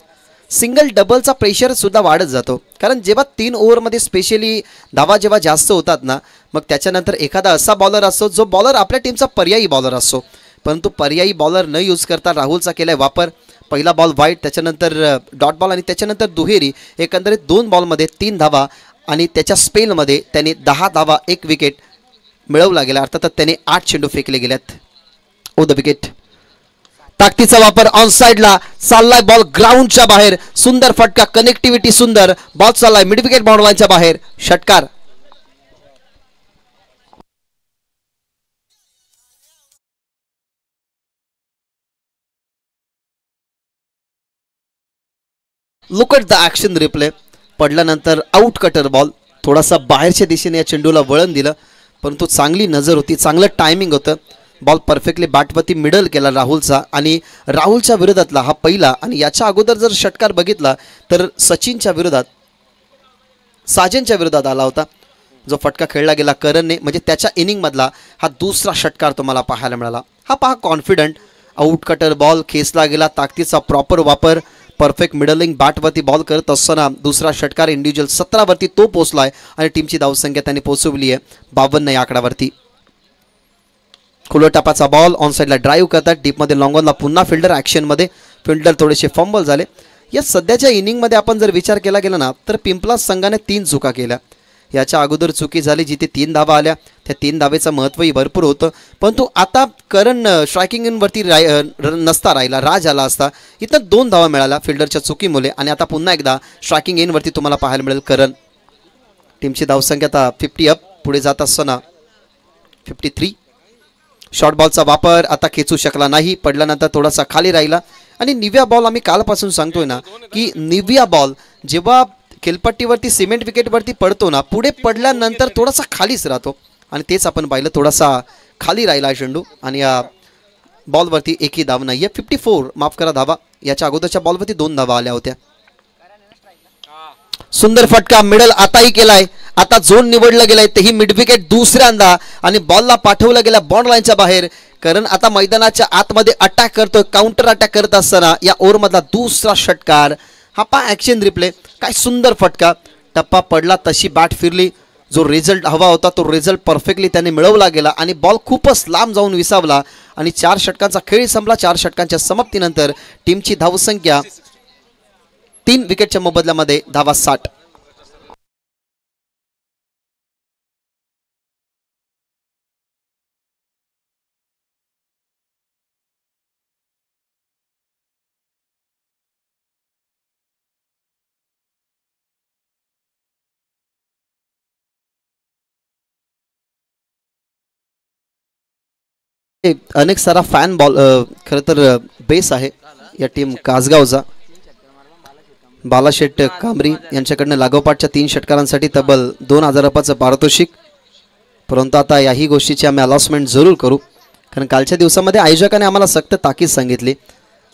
सिंगल डबलचा प्रेशर सुद्धा वाढत जातो. कारण जेव्हा 3 ओव्हरमध्ये स्पेशली धावा जेव्हा जास्त होतात ना मग त्याच्यानंतर एखादा असा बॉलर असतो जो बॉलर आपल्या टीमचा पर्यायी बॉलर असतो. परंतु पर्यायी बॉलर न यूज करता राहुलचा केलाय वापर. पहिला बॉल वाईट, त्याच्यानंतर डॉट बॉल आणि त्याच्यानंतर दुहेरी. एकंदरीत 2 बॉलमध्ये 3 धावा आणि त्याच्या स्पेलमध्ये त्याने 10 धावा 1 विकेट मिळवला गेला. अर्थात त्याने 8 चेंडू फेकले गेल्यात. ओ द विकेट. ताकदीचा वापर ऑन साइडला चाललाय बॉल ग्राउंडच्या बाहेर. सुंदर फटका, कनेक्टिव्हिटी सुंदर. बॉल चाललाय मिड विकेट बाउंड्रीच्या बाहेर. षटकार. Look at the action replay. पडल्यानंतर आउट कटर बॉल. थोडासा बाहेरच्या दिशेने या चेंडूला वळण दिलं परंतु चांगली नजर होती, चांगलं टायमिंग होतं. बॉल परफेक्टली बॅटवरती मिडल केला राहुलचा. आणि राहुलच्या विरोधातला हा पहिला. आणि याच्या अगोदर जर षटकार बघितला तर सचिनच्या विरोधात, साजनच्या विरोधात आला होता. जो फटका खेळला गेला करणने, म्हणजे त्याच्या इनिंगमधला हा दुसरा षटकार तुम्हाला पाहायला मिळाला. हा पहा कॉन्फिडंट आउट कटर बॉल खेचला गेला, ताकदीचा प्रॉपर वापर, परफेक्ट मिडलिंग बॅटवरती बॉल करत असताना दुसरा षटकार इंडिव्हिज्युअल 17 वरती तो पोहोचलाय आणि टीमची धावसंख्या त्यांनी पोहोचवली आहे 52 या आकड्यावरती. खुलो टापाचा बॉल ऑन साईडला ड्राईव्ह करतात, डीपमध्ये लॉंग ऑनला पुन्हा फिल्डर ॲक्शनमध्ये. फिल्डर थोडेसे फंबल झाले. या सध्याच्या इनिंगमध्ये आपण जर विचार केला गेला ना तर पिंपलास संघाने 3 चुका केल्या. याच्या अगोदर चुकी झाली जिथे 3 धावा आल्या, त्या 3 धावेचं महत्त्वही भरपूर होतं. परंतु आता करण स्ट्रायकिंग इनवरती नसता राहिला, राज आला असता. इथं 2 धावा मिळाल्या फिल्डरच्या चुकीमुळे आणि आता पुन्हा एकदा स्ट्रायकिंग इनवरती तुम्हाला पाहायला मिळेल करण. टीमची धावसंख्या आता 50 अप पुढे जात असताना 53. शॉर्ट बॉलचा वापर आता खेचू शकला नाही, पडल्यानंतर थोडासा खाली राहिला. आणि निव्या बॉल आम्ही कालपासून सांगतोय ना की निव्या बॉल जेव्हा खेलपट्टीवरती सिमेंट विकेटवरती पडतो ना, पुढे पडल्यानंतर थोडासा खालीच राहतो आणि तेच आपण पाहिलं, थोडासा खाली राहिला चेंडू आणि या बॉलवरती एकही धाव नाही आहे. 54 माफ करा धावा. याच्या अगोदरच्या बॉलवरती 2 धावा आल्या होत्या. सुंदर फटका मिडल आताही केलाय. आता झोन निवडलं गेलाय तेही मिड विकेट दुसऱ्यांदा आणि बॉलला पाठवलं गेलं बॉन्ड लाईनच्या बाहेर. कारण आता मैदानाच्या आतमध्ये अटॅक करतोय, काउंटर अटॅक करत असताना या ओव्हरमधला दुसरा षटकार. हा पा ॲक्शन रिप्ले. काय सुंदर फटका. टप्पा पडला तशी बॅट फिरली. जो रिझल्ट हवा होता तो रिझल्ट परफेक्टली त्याने मिळवला गेला आणि बॉल खूपच लांब जाऊन विसावला आणि 4 षटकांचा खेळ संपला. 4 षटकांच्या समाप्तीनंतर टीमची धावसंख्या 3 विकेटच्या मोबदल्यामध्ये धावा 60. अनेक सारा फॅन बॉल खरं तर बेस आहे या टीम कासगावचा. बालाशेठ कांबरी यांच्याकडनं लागोपाठच्या 3 षटकारांसाठी तब्बल 2000 रुपयाचं पारितोषिक. परंतु आता याही गोष्टीची आम्ही अलॉसमेंट जरूर करू, कारण कालच्या दिवसामध्ये आयोजकाने आम्हाला सक्त ताकीद सांगितली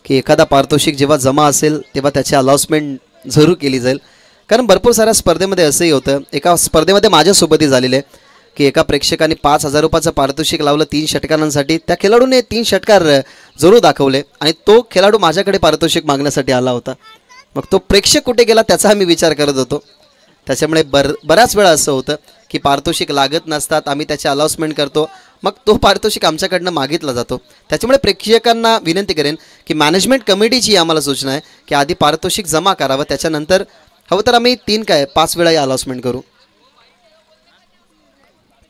की एखादा पारितोषिक जेव्हा जमा असेल तेव्हा त्याची अलॉसमेंट जरूर केली जाईल. कारण भरपूर साऱ्या स्पर्धेमध्ये असंही होतं. एका स्पर्धेमध्ये माझ्यासोबतही झालेलं आहे की एका प्रेक्षकाने 5000 रुपयाचं पारितोषिक लावलं 3 षटकारांसाठी. त्या खेळाडूने 3 षटकार जरूर दाखवले आणि तो खेळाडू माझ्याकडे पारितोषिक मागण्यासाठी आला होता. मग तो प्रेक्षक कुठे गेला त्याचा आम्ही विचार करत होतो. त्याच्यामुळे बऱ्याच वेळा असं होतं की पारितोषिक लागत नसतात, आम्ही त्याची अनाउन्समेंट करतो, मग तो पारितोषिक आमच्याकडनं मागितला जातो. त्याच्यामुळे प्रेक्षकांना विनंती करेन की मॅनेजमेंट कमिटीची आम्हाला सूचना आहे की आधी पारितोषिक जमा करावं, त्याच्यानंतर हवं तर आम्ही 5 वेळा अनाउन्समेंट करू.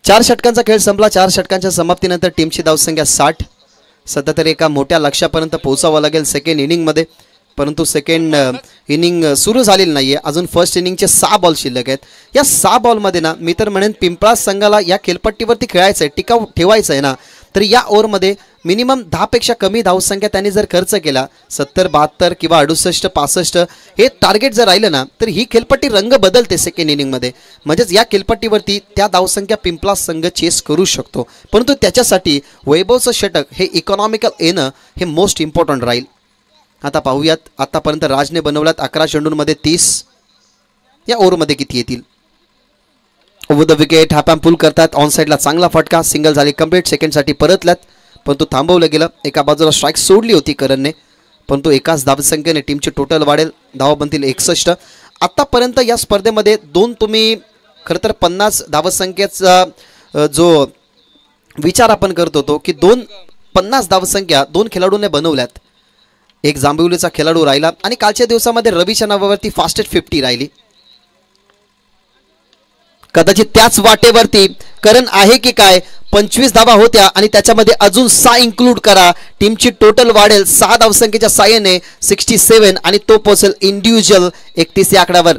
4 षटकांचा खेळ संपला. 4 षटकांच्या समाप्तीनंतर टीमची धावसंख्या 60. सध्या तरी एका मोठ्या लक्ष्यापर्यंत पोहोचावं लागेल सेकंड इनिंगमध्ये, परंतु सेकंड इनिंग सुरू झालेली नाही आहे. अजून फर्स्ट इनिंगचे 6 बॉल शिल्लक आहेत. या 6 बॉलमध्ये ना मी तर म्हणेन पिंपळास संघाला या खेळपट्टीवरती खेळायचं आहे, टिकाऊ ठेवायचं आहे ना, तर या ओव्हरमध्ये मिनिमम 10 पेक्षा कमी धावसंख्या त्यांनी जर खर्च केला, 70, 72 किंवा 68, 65 हे टार्गेट जर राहिलं ना, तर ही खेळपट्टी रंग बदलते सेकंड इनिंगमध्ये. म्हणजेच या खेळपट्टीवरती त्या धावसंख्या पिंपळास संघ चेस करू शकतो. परंतु त्याच्यासाठी वैभवचं षटक हे इकॉनॉमिकल येणं हे मोस्ट इम्पॉर्टंट राहील. आता पाहूयात, आतापर्यंत राजने बनवल्यात 11 चेंडूंमध्ये 30. या ओव्हरमध्ये किती येतील. ओव्हर द विकेट हाफ पुल करतात. ऑन साईडला चांगला फटका, सिंगल झाली कंप्लीट. सेकंडसाठी परतल्यात परंतु थांबवलं गेलं. एका बाजूला स्ट्राईक सोडली होती करणने, परंतु एकाच धावसंख्येने टीमची टोटल वाढेल. धावा बनतील 61. आतापर्यंत या स्पर्धेमध्ये तुम्ही खरं तर 50 धावसंख्येचा जो विचार आपण करत होतो की 50 धावसंख्या 2 खेळाडूंनी बनवल्यात. एक जांभिवलीचा खेळाडू राहिला आणि कालच्या दिवसामध्ये रवीच्या नावावरती फास्टेस्ट 50 राहिली. कदाचित त्याच वाटेवरती करण आहे की काय. 25 धावा होत्या आणि त्याच्यामध्ये अजून 6 इन्क्लूड करा, टीमची टोटल वाढेल 6 धावसंख्येच्या साह्याने 67 आणि तो पोहोचेल इंडिव्हिज्युअल 31 या आकड्यावर.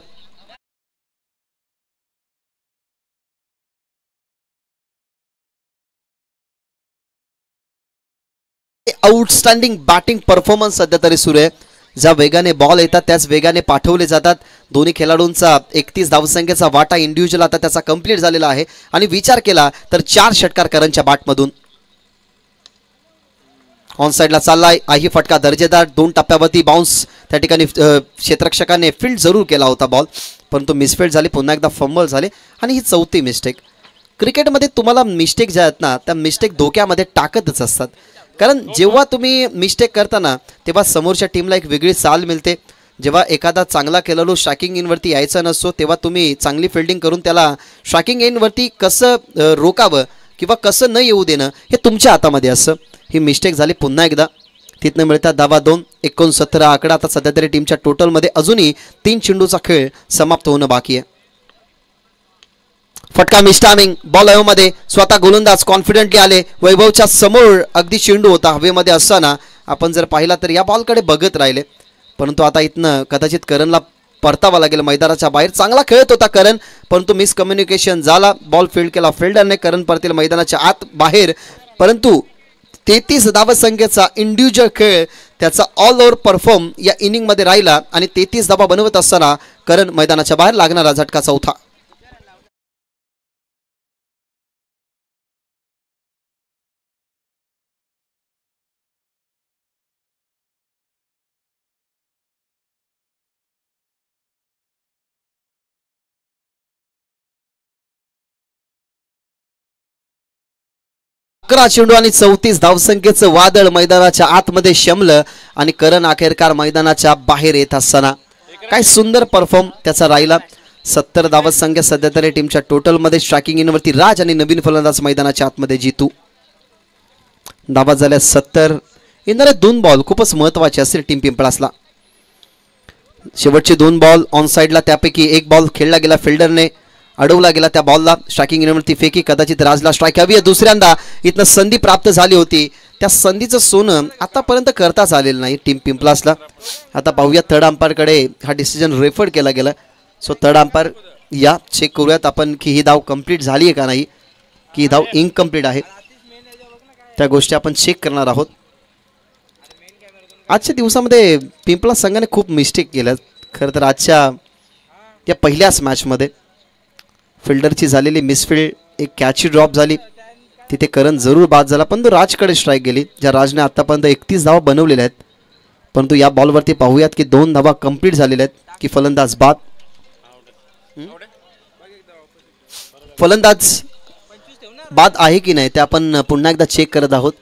आउटस्टँडिंग बॅटिंग परफॉर्मन्स सध्या तरी सुरू आहे. ज्या वेगाने बॉल येतात त्याच वेगाने पाठवले जातात. दोन्ही खेळाडूंचा 31 धावसंख्येचा वाटा इंडिव्हिज्युअल आता त्याचा कंप्लीट झालेला आहे आणि विचार केला तर 4 षटकार करणच्या बॅटमधून. ऑन साईडला चाललाय आहे फटका दर्जेदार 2 टप्प्यावरती बाउन्स त्या ठिकाणी क्षेत्ररक्षकाने फील्ड जरूर केला होता बॉल परंतु मिसफील्ड झाली पुन्हा एकदा फंबल झाले आणि ही चौथी मिस्टेक. क्रिकेटमध्ये तुम्हाला मिस्टेक ज्या आहेत ना त्या मिस्टेक धोक्यामध्ये टाकतच असतात कारण जेव्हा तुम्ही मिस्टेक करताना तेव्हा समोरच्या टीमला एक वेगळी चाल मिळते. जेव्हा एखादा चांगला खेळाडू स्ट्रायकिंग इनवरती यायचा नसतो तेव्हा तुम्ही चांगली फिल्डिंग करून त्याला स्ट्रायकिंग इनवरती कसं रोकावं किंवा कसं न येऊ देणं हे तुमच्या हातामध्ये असं. ही मिस्टेक झाली पुन्हा एकदा तिथनं मिळतात धावा 2. 69 आकडा आता सध्या तरी टीमच्या टोटलमध्ये अजूनही 3 चेंडूचा खेळ समाप्त होणं बाकी आहे. फटका मिस्टामिंग बॉल हवेमध्ये स्वतः गोलंदाज कॉन्फिडेंटली आले वैभवच्या समोर अगदी चेंडू होता हवेमध्ये असताना आपण जर पाहिला तर या बॉलकडे बघत राहिले परंतु आता इथनं कदाचित करणला परतावा लागेल मैदानाच्या बाहेर. चांगला खेळत होता करण परंतु मिसकम्युनिकेशन झाला बॉल फील्ड केला फिल्डरने करण परतील मैदानाच्या आत बाहेर परंतु 33 धावसंख्येचा इंडिव्हिज्युअल खेळ त्याचा ऑल ओव्हर परफॉर्म या इनिंगमध्ये राहिला आणि 33 धावा बनवत असताना करण मैदानाच्या बाहेर लागणारा झटका चौथा. चेंडू आणि 34 धावसंख्येचं वादळ मैदानाच्या आतमध्ये शमलं आणि करण अखेरकार मैदानाच्या बाहेर येत असताना काय सुंदर परफॉर्म त्याचा राहिला. 70 धावसंख्या सध्या तरी टीमच्या टोटलमध्ये स्ट्रायकिंग इनवरती राज आणि नवीन फलंदाज मैदानाच्या आतमध्ये जितू. धावा झाल्या 70. येणारे 2 बॉल खूपच महत्वाचे असतील टीम पिंपळासला. शेवटचे 2 बॉल ऑन साईडला त्यापैकी एक बॉल खेळला गेला फिल्डरने अडवला गेला त्या बॉलला स्ट्रायकिंग इनवरती फेकी कदाचित राजला स्ट्राईक हवी आहे. दुसऱ्यांदा इथनं संधी प्राप्त झाली होती त्या संधीचं सोनं आतापर्यंत करताच आलेलं नाही टीम पिंपलासला. आता पाहूया थर्ड अंपायरकडे हा डिसिजन रेफर केला गेला सो थर्ड अंपायर या चेक करूयात आपण की ही धाव कंप्लीट झाली आहे का नाही की ही धाव इनकम्प्लीट आहे त्या गोष्टी आपण चेक करणार आहोत. आजच्या दिवसामध्ये पिंपळा संघाने खूप मिस्टेक केल्या खरं तर आजच्या या पहिल्याच मॅचमध्ये. फिल्डरची झालेली मिसफील्ड एक कॅची ड्रॉप झाली तिथे करण जरूर बाद झाला पण तो राजकडे स्ट्राईक गेली ज्या राजने आतापर्यंत 31 धावा बनवलेल्या आहेत परंतु या बॉलवरती पाहूयात की 2 धावा कंप्लीट झालेल्या आहेत की फलंदाज बाद. फलंदाज बाद आहे की नाही ते आपण पुन्हा एकदा चेक करत आहोत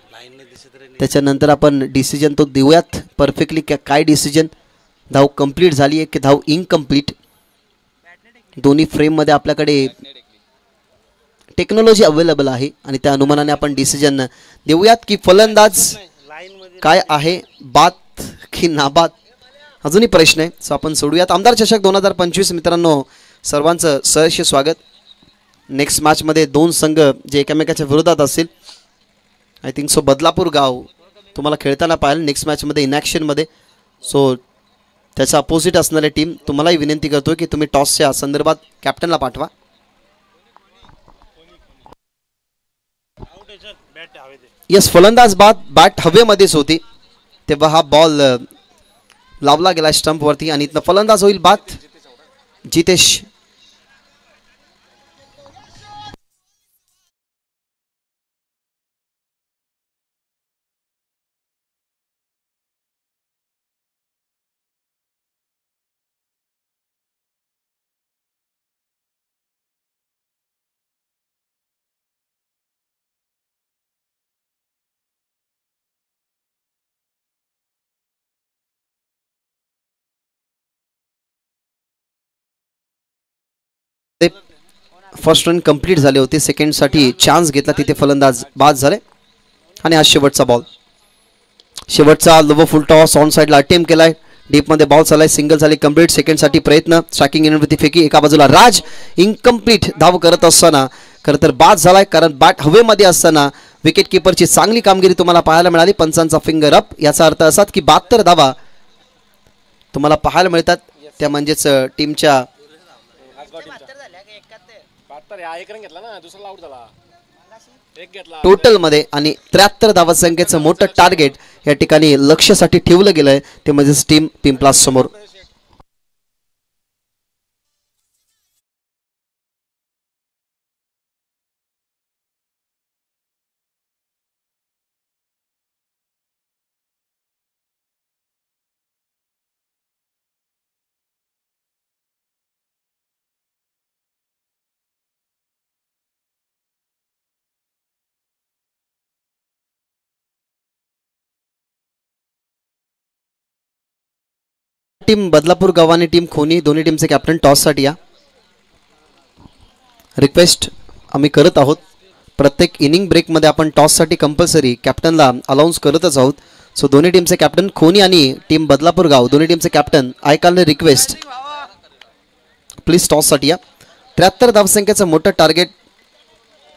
त्याच्यानंतर आपण डिसिजन तो देऊयात परफेक्टली काय डिसिजन धाव कंप्लीट झाली आहे की धाव इनकम्प्लीट. दोन्ही फ्रेममध्ये आपल्याकडे टेक्नॉलॉजी अवेलेबल आहे आणि त्या अनुमानाने आपण डिसिजन देऊयात की फलंदाज काय आहे बाद की नाबाद अजूनही प्रश्न आहे सो आपण सोडूयात. आमदार चषक 2025 मित्रांनो सर्वांचं सहर्ष स्वागत. नेक्स्ट मॅचमध्ये 2 संघ जे एकमेकाच्या विरोधात असतील आय थिंक सो बदलापूर गाव तुम्हाला खेळताना पाहाल नेक्स्ट मॅचमध्ये इनॅक्शनमध्ये सो त्याचा अपोजिट असणारी टीम तुम्हालाही विनंती करतो की तुम्ही टॉसच्या संदर्भात कॅप्टनला पाठवा. यस फलंदाज बाद बॅट हवेमध्येच होती तेव्हा हा बॉल लावला गेला स्टंपवरती आणि इथनं फलंदाज होईल बाद जितेश. फर्स्ट रन कंप्लीट झाले होते सेकंडसाठी चान्स घेतला तिथे फलंदाज बाद झाले आणि आज शेवटचा बॉल शेवटचा लोवर फुल टॉस ऑन साईडला अटेम्प्ट केलाय डीपमध्ये बॉल चालाय सिंगल झाली कंप्लीट सेकंडसाठी प्रयत्न स्ट्रायकिंग इनवरती फेकी एका बाजूला राज इनकम्प्लीट धाव करत असताना खरं तर बाद झालाय कारण बॅट हवेमध्ये असताना विकेट किपरची चांगली कामगिरी तुम्हाला पाहायला मिळाली. पंचांचा फिंगर अप याचा अर्थ असा की 72 धावा तुम्हाला पाहायला मिळतात त्या म्हणजेच टीमच्या टोटल मध्ये आणि 73 धावसंख्येचं मोठं टार्गेट या ठिकाणी लक्ष्यासाठी ठेवलं गेलंय ते म्हणजे टीम पिंपलास समोर. टीम बदलापूर गाव आणि टीम खोनी दोन्ही टीमचे कॅप्टन टॉससाठी या. रिक्वेस्ट आम्ही करत आहोत. प्रत्येक इनिंग ब्रेकमध्ये आपण टॉससाठी कंपल्सरी कॅप्टनला अलाउन्स करतच आहोत. सो दोन्ही टीमचे कॅप्टन खोनी आणि टीम बदलापूर गाव दोन्ही टीमचे captain I call request please टॉससाठी या. 73 धावसंख्येचं मोठं टार्गेट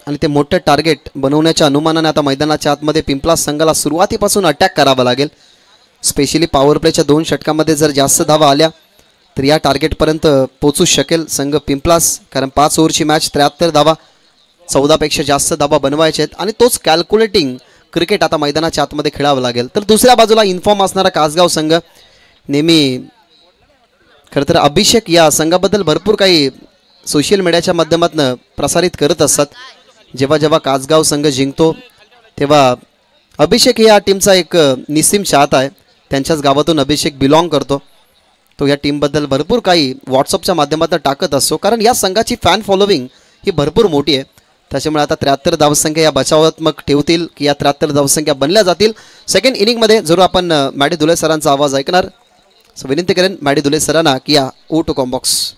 आणि ते मोठं टार्गेट बनवण्याच्या अनुमानाने आता मैदानाच्या आतमध्ये पिंपला संघाला सुरुवातीपासून अटॅक करावा लागेल. स्पेशली पॉवर प्लेच्या 2 षटकामध्ये जर जास्त धावा आल्या तर या टार्गेटपर्यंत पोचू शकेल संघ पिंपलास. कारण 5 ओव्हरची मॅच 73 धावा 14पेक्षा जास्त धावा बनवायचे आहेत आणि तोच कॅल्क्युलेटिंग क्रिकेट आता मैदानाच्या आतमध्ये खेळावं लागेल. तर दुसऱ्या बाजूला इन्फॉर्म असणारा कासगाव संघ नेहमी खरं तर अभिषेक या संघाबद्दल भरपूर काही सोशल मीडियाच्या माध्यमातून प्रसारित करत असतात. जेव्हा जेव्हा कासगाव संघ जिंकतो तेव्हा अभिषेक या टीमचा एक निस्सीम चाहता आहे. त्यांच्याच गावातून अभिषेक बिलॉंग करतो. तो या टीमबद्दल भरपूर काही व्हॉट्सअपच्या माध्यमातून टाकत असतो. कारण या संघाची फॅन फॉलोविंग ही भरपूर मोठी आहे. त्याच्यामुळे आता 73 धावसंख्या या बचावात्मक ठेवतील की या 73 धावसंख्या बनल्या जातील. सेकंड इनिंगमध्ये जरूर आपण मॅडी दुले सरांचा आवाज ऐकणार. सो विनंती करेन मॅडी दुले सरांना की या ओ टू कॉम्बॉक्स.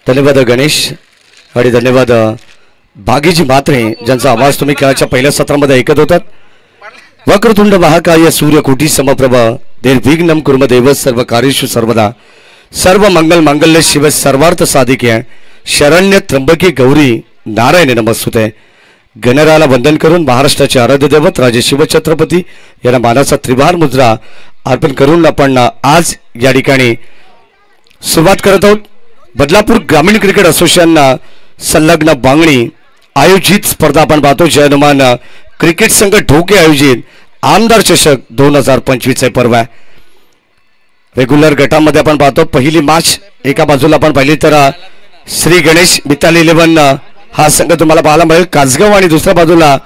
धन्यवाद गणेश आणि धन्यवाद बागीजी म्हात्रे ज्यांचा आवाज तुम्ही खेळाच्या पहिल्या सत्रामध्ये ऐकत होतात. वक्रतुंड महाकाय सूर्यकोटी समप्रभ निर्विघ्नं कुर्मदेव सर्व कार्येषु सर्वदा सर्व मंगल मांगल्य शिव सर्वार्थ साधिके शरण्य त्र्यंबके गौरी नारायण नमस्तुते. गणराला वंदन करून महाराष्ट्राचे आराध्य दैवत राजे शिवछत्रपती यांना मानाचा त्रिवार मुद्रा अर्पण करून आपण आज या ठिकाणी सुरुवात करत आहोत. बदलापूर ग्रामीण क्रिकेट असोसिएशन संलग्न बांगणी आयोजित स्पर्धा आपण पाहतो. जय हनुमान क्रिकेट संघ ढोके आयोजित आमदार चषक 2025 पर्व आहे. रेग्युलर गटामध्ये आपण पाहतो पहिली मॅच एका बाजूला आपण पाहिली तर श्री गणेश मिताली 11 हा संघ तुम्हाला पाहायला मिळेल कासगाव आणि दुसऱ्या बाजूला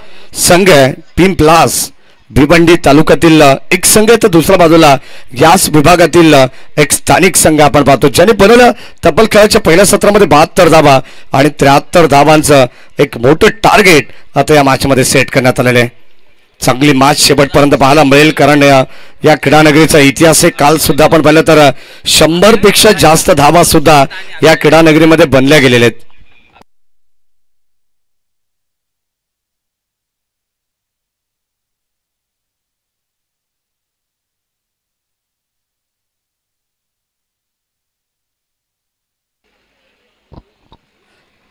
संघ आहे पिंपलास भिवंडी तालुक्यातील एक संघ आहे तर दुसऱ्या बाजूला याच विभागातील एक स्थानिक संघ आपण पाहतो ज्याने बनवलं तब्बल खेळाच्या पहिल्या सत्रामध्ये 72 धावा आणि 73 धावांचं एक मोठं टार्गेट आता या मॅच मध्ये सेट करण्यात आलेलं आहे. चांगली मॅच शेवटपर्यंत पाहायला मिळेल कारण या क्रीडानगरीचा इतिहास आहे. काल सुद्धा आपण पाहिलं तर 100 पेक्षा जास्त धावा सुद्धा या क्रीडानगरीमध्ये बनल्या गेलेल्या आहेत.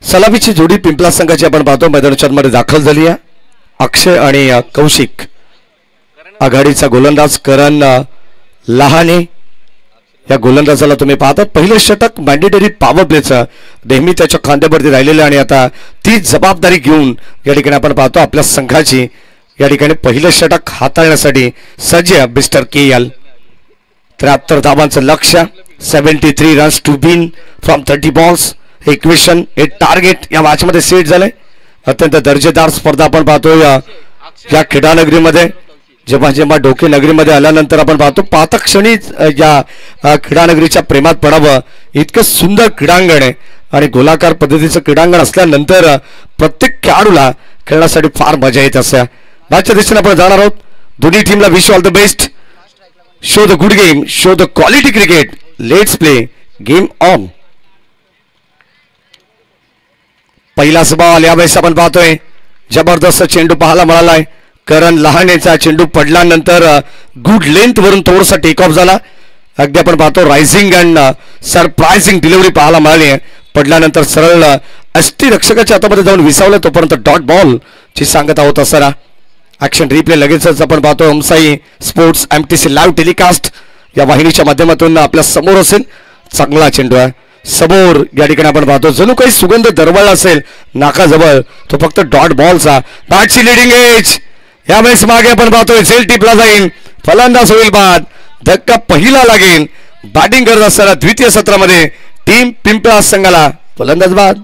सलामीची जोडी पिंपला संघाची आपण पाहतो मैदानाच्या मध्ये दाखल झाली आहे. अक्षय आणि कौशिक आघाडीचा गोलंदाज करण लहाने या गोलंदाजाला तुम्ही पाहता. पहिले षटक मॅन्डेटरी पॉवर प्लेचं नेहमी त्याच्या खांद्यावरती राहिलेलं आणि आता ती जबाबदारी घेऊन या ठिकाणी आपण पाहतो आपल्या संघाची या ठिकाणी पहिलं षटक हाताळण्यासाठी सज्ज मिस्टर KL. 73 धावांचं लक्ष्य 73 runs to win from 30 balls equation हे टार्गेट या मॅच मध्ये सेट झालंय. अत्यंत दर्जेदार स्पर्धा आपण पाहतो या क्रीडानगरीमध्ये. जेव्हा जेव्हा ढोके नगरीमध्ये आल्यानंतर आपण पाहतो पाहता क्षणी या क्रीडानगरीच्या प्रेमात पडावं इतकं सुंदर क्रीडांगण आहे आणि गोलाकार पद्धतीचं क्रीडांगण असल्यानंतर प्रत्येक खेळाडूला खेळण्यासाठी फार मजा येत असते. मॅचच्या दिशेने आपण जाणार आहोत. दोन्ही टीमला wish all the best. Show the good game, show the quality cricket. Let's play game on. पहिलाच बॉल यावेळेस आपण पाहतोय जबरदस्त चेंडू पाहायला मिळालाय. करण लहानेचा चेंडू पडल्यानंतर गुड लेंथ वरून थोडासा टेक ऑफ झाला. अगदी आपण पाहतो रायझिंग अँड सरप्रायझिंग डिलिव्हरी पाहायला मिळाली आहे. पडल्यानंतर सरळ अष्टीरक्षकाच्या हातामध्ये जाऊन विसावलं. तोपर्यंत डॉट बॉल ची सांगता होत असताना ऍक्शन रिप्ले लगेचच आपण पाहतो एमसाई स्पोर्ट्स एमटीसी लाईव्ह टेलिकास्ट या वाहिनीच्या माध्यमातून आपल्या समोर असेल. चांगला चेंडू आहे समोर या ठिकाणी आपण पाहतो जणू काही सुगंध दरवळला असेल नाकाजवळ. तो फक्त डॉट बॉलचा बॅटची लिडिंग एज यावेळेस मागे आपण पाहतोय झेल टिपला जाईल. फलंदाज होईल बाद. धक्का पहिला लागेल. बॅटिंग करत असताना द्वितीय सत्रामध्ये टीम पिंपळा संघाला फलंदाज बाद.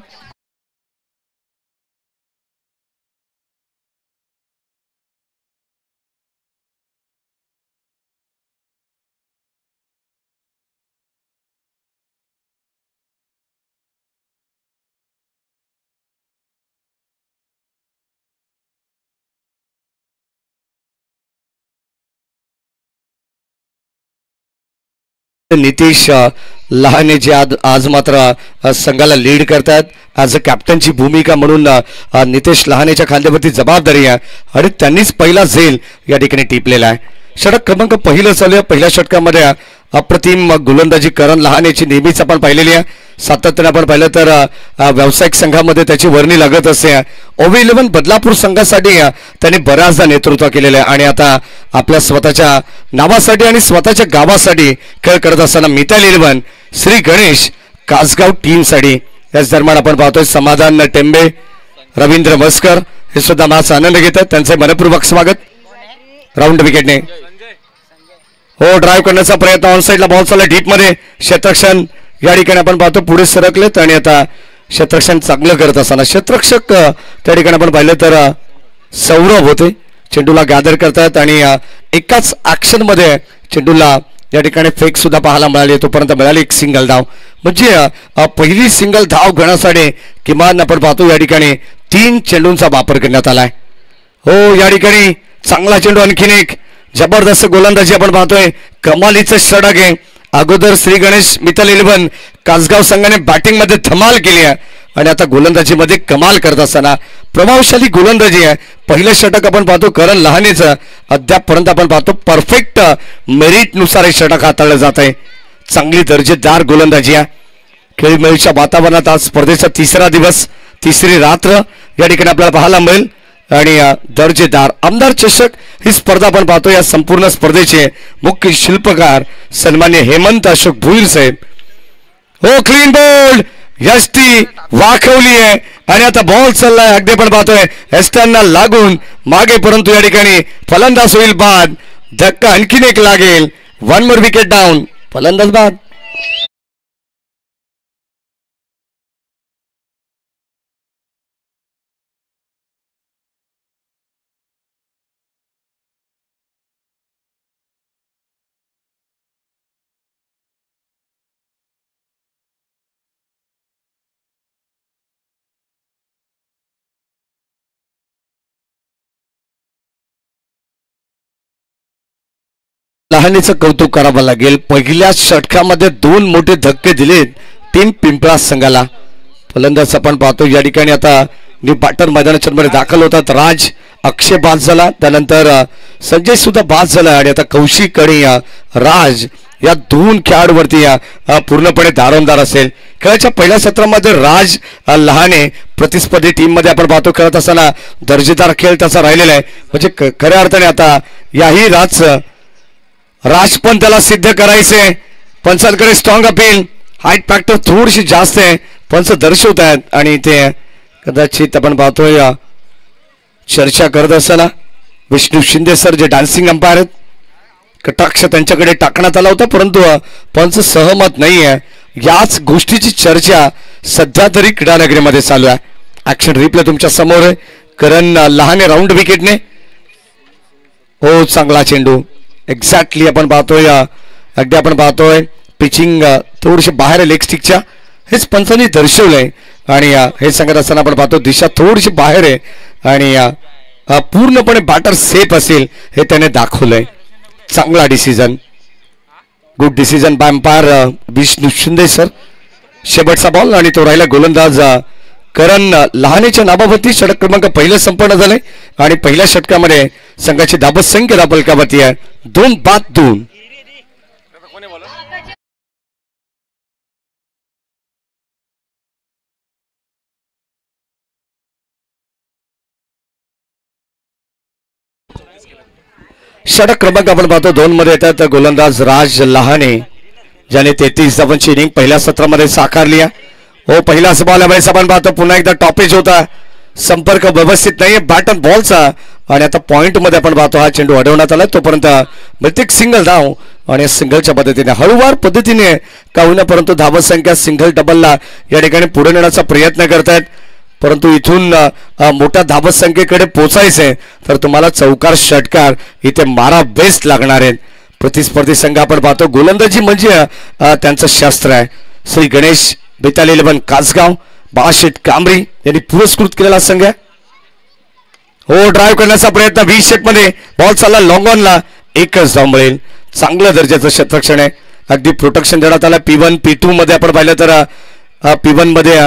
नितीश लहाने जे आज मात्र संघाला लीड करतात. ॲज अ कॅप्टनची भूमिका म्हणून नितेश लहानेच्या खांद्यावरती जबाबदारी आहे आणि त्यांनीच पहिला झेल या ठिकाणी टिपलेला आहे. षटक क्रमांक पहिलं चालू आहे. पहिल्या षटकामध्ये अप्रतिम गोलंदाजी करण लहानेची नेहमीच आपण पाहिलेली आहे. सातत्याने आपण पाहिलं तर व्यावसायिक संघामध्ये त्याची वर्णी लागत असते. ओव्ही 11 बदलापूर संघासाठी त्यांनी बऱ्याचदा नेतृत्व केलेलं आहे आणि आता आपल्या स्वतःच्या नावासाठी आणि स्वतःच्या गावासाठी खेळ करत असताना मिताली 11 श्री गणेश कासगाव टीमसाठी. याच दरम्यान आपण पाहतोय समाधान टेंबे रवींद्र मस्कर हे सुद्धा मॅच आनंद घेतात. त्यांचे मनपूर्वक स्वागत. राऊंड विकेटने हो ड्राईव्ह करण्याचा प्रयत्न ऑन साईडला बॉल चालला डीप मध्ये. क्षेत्ररक्षण या ठिकाणी आपण पाहतो पुढे सरकलेत आणि आता क्षेत्ररक्षण चांगलं करत असताना क्षेत्ररक्षक त्या ठिकाणी आपण पाहिलं तर सौरभ होते चेंडूला गॅदर करतात आणि एकाच ऍक्शन मध्ये चेंडूला या ठिकाणी फेक सुद्धा पाहायला मिळाली. तोपर्यंत मिळाली एक सिंगल धाव. म्हणजे पहिली सिंगल धाव घेण्यासाठी किमान आपण पाहतो या ठिकाणी 3 चेंडूंचा वापर करण्यात आलाय. हो या ठिकाणी चांगला चेंडू आणखीन एक जबरदस्त गोलंदाजी आपण पाहतोय. कमालीचं षटक आहे. अगोदर श्री गणेश मिताली 11 कासगाव संघाने बॅटिंग मध्ये धमाल केली आहे आणि आता गोलंदाजीमध्ये कमाल करत असताना प्रभावशाली गोलंदाजी आहे. पहिलं षटक आपण पाहतो करण लहानेचं अद्यापपर्यंत आपण पाहतो परफेक्ट मेरिट नुसार हे षटक हाताळलं जात आहे. चांगली दर्जेदार गोलंदाजी आहे. खेळमेळीच्या वातावरणात आज स्पर्धेचा तिसरा दिवस तिसरी रात्र या ठिकाणी आपल्याला पाहायला मिळेल आणि दर्जेदार आमदार चषक ही स्पर्धा आपण पाहतो. या संपूर्ण स्पर्धेचे मुख्य शिल्पकार सन्मान्य हेमंत अशोक भुईर साहेब. हो क्लीन बोल्ड यष्टी वाखवली आहे आणि आता बॉल चाललाय. अगदी आपण पाहतोय एस्टनला लागून मागे परंतु या ठिकाणी फलंदाज होईल बाद. धक्का आणखीन एक लागेल. 1 मोर विकेट डाऊन. फलंदाज बाद. लहानीचं कौतुक करावं लागेल. पहिल्या षटकामध्ये 2 मोठे धक्के दिलेत टीम पिंपळा संघाला. फलंदाज आपण पाहतो या ठिकाणी आता न्यू पाटण मैदानाच्या मध्ये दाखल होतात. राज अक्षय बाद झाला. त्यानंतर संजय सुद्धा बाद झाला आणि आता कौशिक आणि राज या 2 खेळाडूवरती पूर्णपणे दारोमदार असेल. खेळाच्या पहिल्या सत्रामध्ये राज लहाने प्रतिस्पर्धी टीम मध्ये आपण पाहतो खेळत असताना दर्जेदार खेळ त्याचा राहिलेला आहे. म्हणजे खऱ्या अर्थाने आता याही राज पण त्याला सिद्ध करायचंय. पंचांकडे स्ट्रॉंग अपील. हाईट फॅक्टर थोडीशी जास्त आहे. पंच दर्शवत आहेत आणि ते कदाचित आपण पाहतोय चर्चा करत असताना विष्णू शिंदे सर जे डान्सिंग अंपायर आहेत कटाक्ष त्यांच्याकडे टाकण्यात आला होता परंतु पंच सहमत नाही आहे. याच गोष्टीची चर्चा सध्या तरी क्रीडानगरीमध्ये चालू आहे. ऍक्शन रिप्ले तुमच्या समोर आहे. करण लहाने राऊंड विकेटने. हो चांगला चेंडू एक्झॅक्टली आपण पाहतोय. अगदी आपण पाहतोय पिचिंग थोडीशी बाहेर लेग स्टिकच्या हेच पंचांनी दर्शवलंय आणि हे सांगत असताना आपण पाहतो दिशा थोडीशी बाहेर आहे आणि पूर्णपणे बॅटर सेफ असेल हे त्याने दाखवलंय. चांगला decision. Good decision bye umpire Vishnu Shinde sir. शेवटचा बॉल आणि तो राहिला गोलंदाज करण लहानेच्या नावावरती षटक क्रमांक पहिलं संपन्न झाले आणि पहिल्या षटकामध्ये संघाची धाबत संख्या धाबलकावरती आहे 2-2. षटक क्रमांक आपण पाहतो 2 मध्ये येतात गोलंदाज राज लहाने, ज्याने 33 धावांची इनिंग पहिल्या सत्रामध्ये साकारली आहे. हो, पहिला बॉल वेळेस आपण पाहतो पुन्हा एकदा टॉपेज होता, संपर्क व्यवस्थित नाही बॅट अँड बॉलचा आणि आता पॉइंट मध्ये आपण पाहतो हा चेंडू अडवण्यात आला. तोपर्यंत प्रत्येक सिंगल धाव आणि सिंगलच्या पद्धतीने हळूवार पद्धतीने का होईना परंतु धावत संख्या सिंगल डबलला या ठिकाणी पुढे नेण्याचा प्रयत्न करतायत. परंतु इथून मोठ्या धावत संख्येकडे पोचायचंय तर तुम्हाला चौकार षटकार इथे मारा बेस्ट लागणार आहेत. प्रतिस्पर्धी संघ आपण पाहतो गोलंदाजी म्हणजे त्यांचं शास्त्र आहे. श्री गणेश बेताल 11 कासगाव बाळाशेठ कांबरी यांनी पुरस्कृत केलेला संघ आहे. हो, ड्राईव्ह करण्याचा प्रयत्न 20 षटक मध्ये बॉल चालला लॉंग ऑनला, एकच धाव मिळेल. चांगल्या दर्जाचं क्षेत्ररक्षण आहे, अगदी प्रोटेक्शन देण्यात आलं. P1 P2 मध्ये आपण पाहिलं तर P1 मध्ये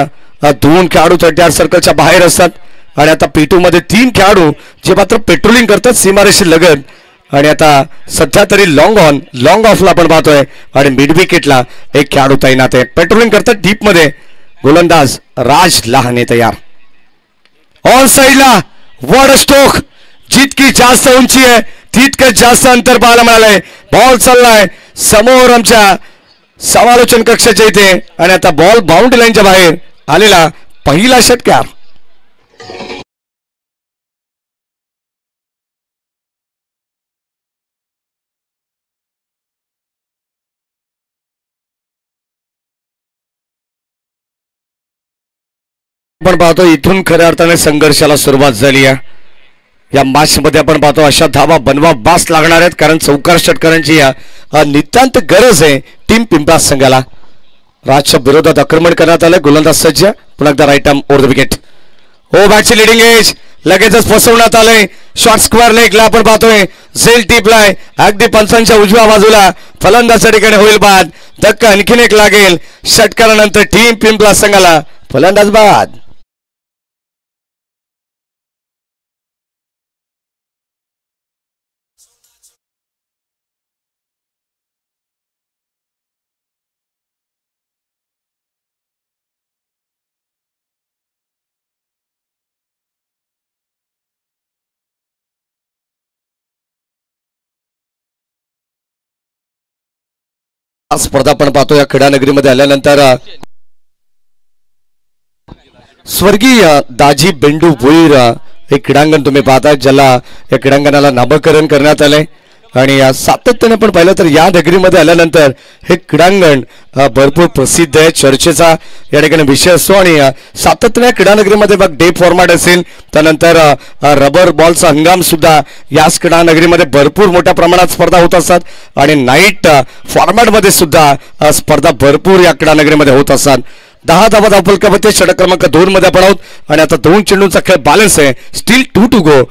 2 खेळाडू 30 सर्कलच्या बाहेर असतात आणि आता P2 मध्ये 3 खेळाडू जे मात्र पेट्रोलिंग करतात सीमारेषी लगत. आणि आता सध्या तरी लॉंग ऑन लॉंग ऑफला आपण पाहतोय आणि मिड विकेटला एक खेळाडू तैनात आहे. पेट्रोलिंग करतात डीप मध्ये गोलंदाज राज लहाने तयार. ऑन साईडला वॉड स्ट्रोक, जितकी जास्त उंची आहे तितकं जास्त अंतर पाहायला मिळालंय. बॉल चाललाय समोर आमच्या समालोचन कक्षाच्या इथे आणि आता बॉल बाउंड्री लाईनच्या बाहेर आलेला पहिला षटकार. आपण पाहतो इथून खऱ्या अर्थाने संघर्षाला सुरुवात झाली आहे. या मॅच मध्ये आपण पाहतो अशा धावा बनवा बास लागणार आहेत कारण चौकार षटकारांची नितांत गरज आहे टीम पिंपळा संघाला. राजच्या विरोधात आक्रमण करण्यात आलं. गोलंदाज सज्ज, पुन्हा एकदा right arm over the wicket. हो, बॅटची लिडिंग एज लगेचच फसवण्यात आलंय. शॉर्ट स्क्वेअर लेगला आपण पाहतोय झेल टिपलाय अगदी पंचांच्या उजव्या बाजूला. फलंदाजच्या ठिकाणी होईल बाद. धक्का आणखीन एक लागेल. षटकारानंतर टीम पिंपळा संघाला फलंदाज बाद. स्पर्धा आपण पाहतो या क्रीडा नगरीमध्ये आल्यानंतर स्वर्गीय दाजी बेंडू भोईर हे क्रीडांगण तुम्ही पाहताय, ज्याला या क्रीडांगणाला नामकरण करण्यात आलंय. आणि सातत्याने पण पाहिलं तर या नगरीमध्ये आल्यानंतर हे क्रीडांगण भरपूर प्रसिद्ध आहे, चर्चेचा या ठिकाणी विषय असतो. आणि सातत्याने क्रीडा नगरीमध्ये बघ डे फॉर्मॅट असेल, त्यानंतर रबर बॉलचा हंगाम सुद्धा याच क्रीडा नगरीमध्ये भरपूर मोठ्या प्रमाणात स्पर्धा होत असतात. आणि नाईट फॉर्मॅटमध्ये सुद्धा स्पर्धा भरपूर या क्रीडा नगरीमध्ये होत असतात. 10 धावा धावफलकामध्ये षटक क्रमांक 2 मध्ये आपण आहोत आणि आता 2 चेंडूंचा खेळ बॅलन्स आहे. Still 2 to go.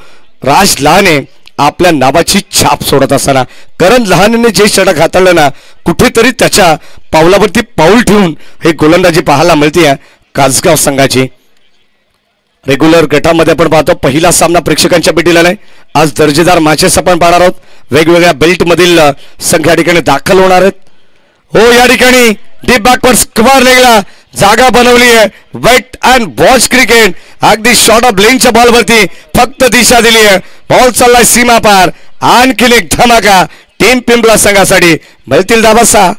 Raj Lahane आपल्या नावाची छाप सोडत असताना करण लहानेने जे षटक हाताळलं ना, कुठेतरी त्याच्या पावलावरती पाऊल ठेवून हे गोलंदाजी पाहायला मिळते कासगाव संघाची. रेग्युलर गटामध्ये आपण पाहतो पहिला सामना प्रेक्षकांच्या भेटीला नाही. आज दर्जेदार मॅचेस आपण पाहणार आहोत. वेगवेगळ्या बेल्ट मधील संघ या ठिकाणी दाखल होणार आहेत. हो, या ठिकाणी डीप बॅकवर्ड स्क्वेअर लेगला जागा बनवली आहे. Wait and watch cricket. अगदी शॉर्ट ऑफ लेनच्या बॉलवरती फक्त दिशा दिली आहे. बॉल चाललाय सीमा पार. आणखीन एक धमाका टीम पिंपळा संघासाठी. मिळतील धावा 6.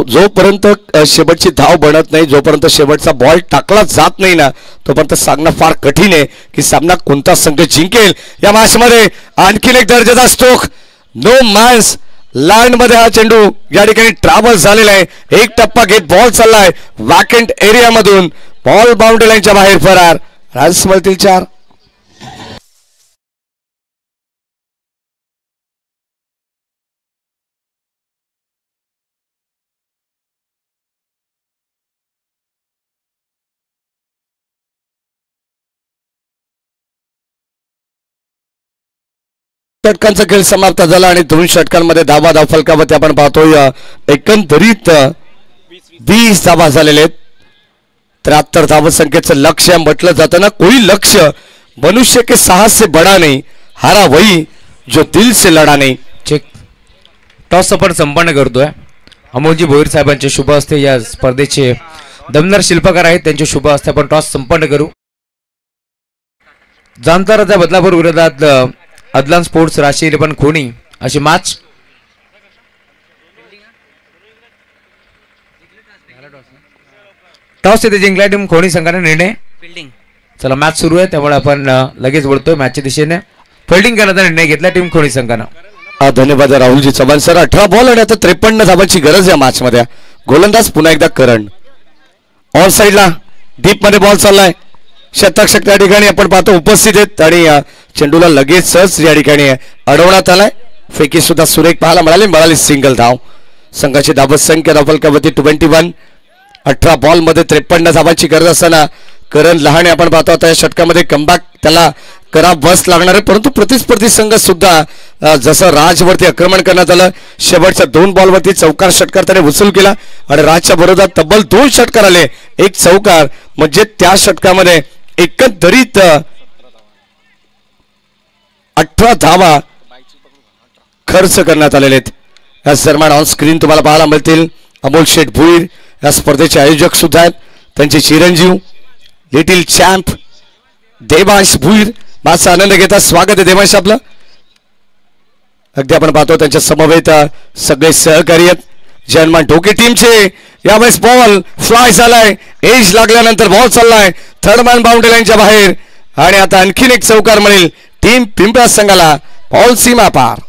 जोपर्यंत शेवटची धाव बनत नाही, जोपर्यंत शेवटचा बॉल टाकला जात नाही ना, तोपर्यंत सांगणं फार कठीण आहे की सामना कोणता संघ जिंकेल. या मॅच मध्ये आणखीन एक दर्जाचा स्ट्रोक. नो मॅन्स लँड मध्ये हा चेंडू या ठिकाणी ट्रॅव्हल झालेला आहे. एक टप्पा घेत बॉल चाललाय वॅकंट एरिया मधून. बॉल बाउंड्री लाईनच्या बाहेर फरार. रन्स मिळतील 4. षटकांचा खेळ समाप्त झाला आणि 2 षटकांमध्ये धावा फलकावरती आपण पाहतोय एकंदरीत 20 धावा झालेले आहेत. 73 धावा संख्येचं लक्ष्य म्हटलं जातं ना, कोई लक्ष्य मनुष्य के साहस से बड़ा नहीं, हारा वही जो दिल से लढा नहीं. चेक टॉस आपण संपन्न करतोय. अमोलजी भोईर साहेबांचे शुभ हस्ते या स्पर्धेचे दमदार शिल्पकार आहेत, त्यांचे शुभ हस्ते आपण टॉस संपन्न करू. जामताराच्या बदलापूर विरोधात अदलान स्पोर्ट्स राष्ट्रीय 11 खोणी अशी मॅच. टॉस येथे जिंकला टीम खोणी संघाने निर्णय फिल्डिंग. चला मॅच सुरू आहे, त्यामुळे आपण लगेच वळतोय मॅचच्या दिशेने. फिल्डिंग करण्याचा निर्णय घेतला टीम खोणी संघानं. धन्यवाद राहुलजी चव्हाण सर. 18 बॉल आणि आता 53 धावांची गरज या मॅच मध्ये. गोलंदाज पुन्हा एकदा करण. ऑन साइडला डीप मध्ये बॉल चाललाय. शतक त्या ठिकाणी आपण पाहतो उपस्थित आहेत आणि चेंडूला लगेचच या ठिकाणी अडवण्यात आलाय. फेकी सुद्धा सुरेख पाहायला मिळाली सिंगल धाव. संघाची धावत संख्या धावफलकावरती 21. 18 बॉल मध्ये 53 धावांची गरज असताना करण लहाने आपण पाहतो आता या षटकामध्ये कमबॅक त्याला करा बस लागणार आहे. परंतु प्रतिस्पर्धी संघ सुद्धा जसं राजवरती आक्रमण करण्यात आलं, शेवटच्या 2 बॉलवरती चौकार षटकार त्याने वसूल केला आणि राजच्या विरोधात तब्बल 2 षटकार आले, 1 चौकार. म्हणजे त्या षटकामध्ये एकंदरीत 18 धावा खर्च करण्यात आलेले आहेत. या दरम्यान ऑन स्क्रीन तुम्हाला पाहायला मिळतील अमोल शेठ भुईर या स्पर्धेचे आयोजक सुद्धा आहेत. त्यांचे चिरंजीव लिटिल चॅम्प देवांश भुईर माझा आनंद घेतात. स्वागत आहे देवांश आपलं. अगदी आपण पाहतो त्यांच्या समवेत सगळे सहकारी आहेत. जयमान ढोके टीमचे यावेळेस बॉल फ्लाय झालाय, एज लागल्यानंतर बॉल चाललाय थर्ड मॅन बाउंड्री लाईनच्या बाहेर आणि आता आणखीन एक चौकार मिळेल टीम पिंपळा संघाला. बॉल सीमा पार.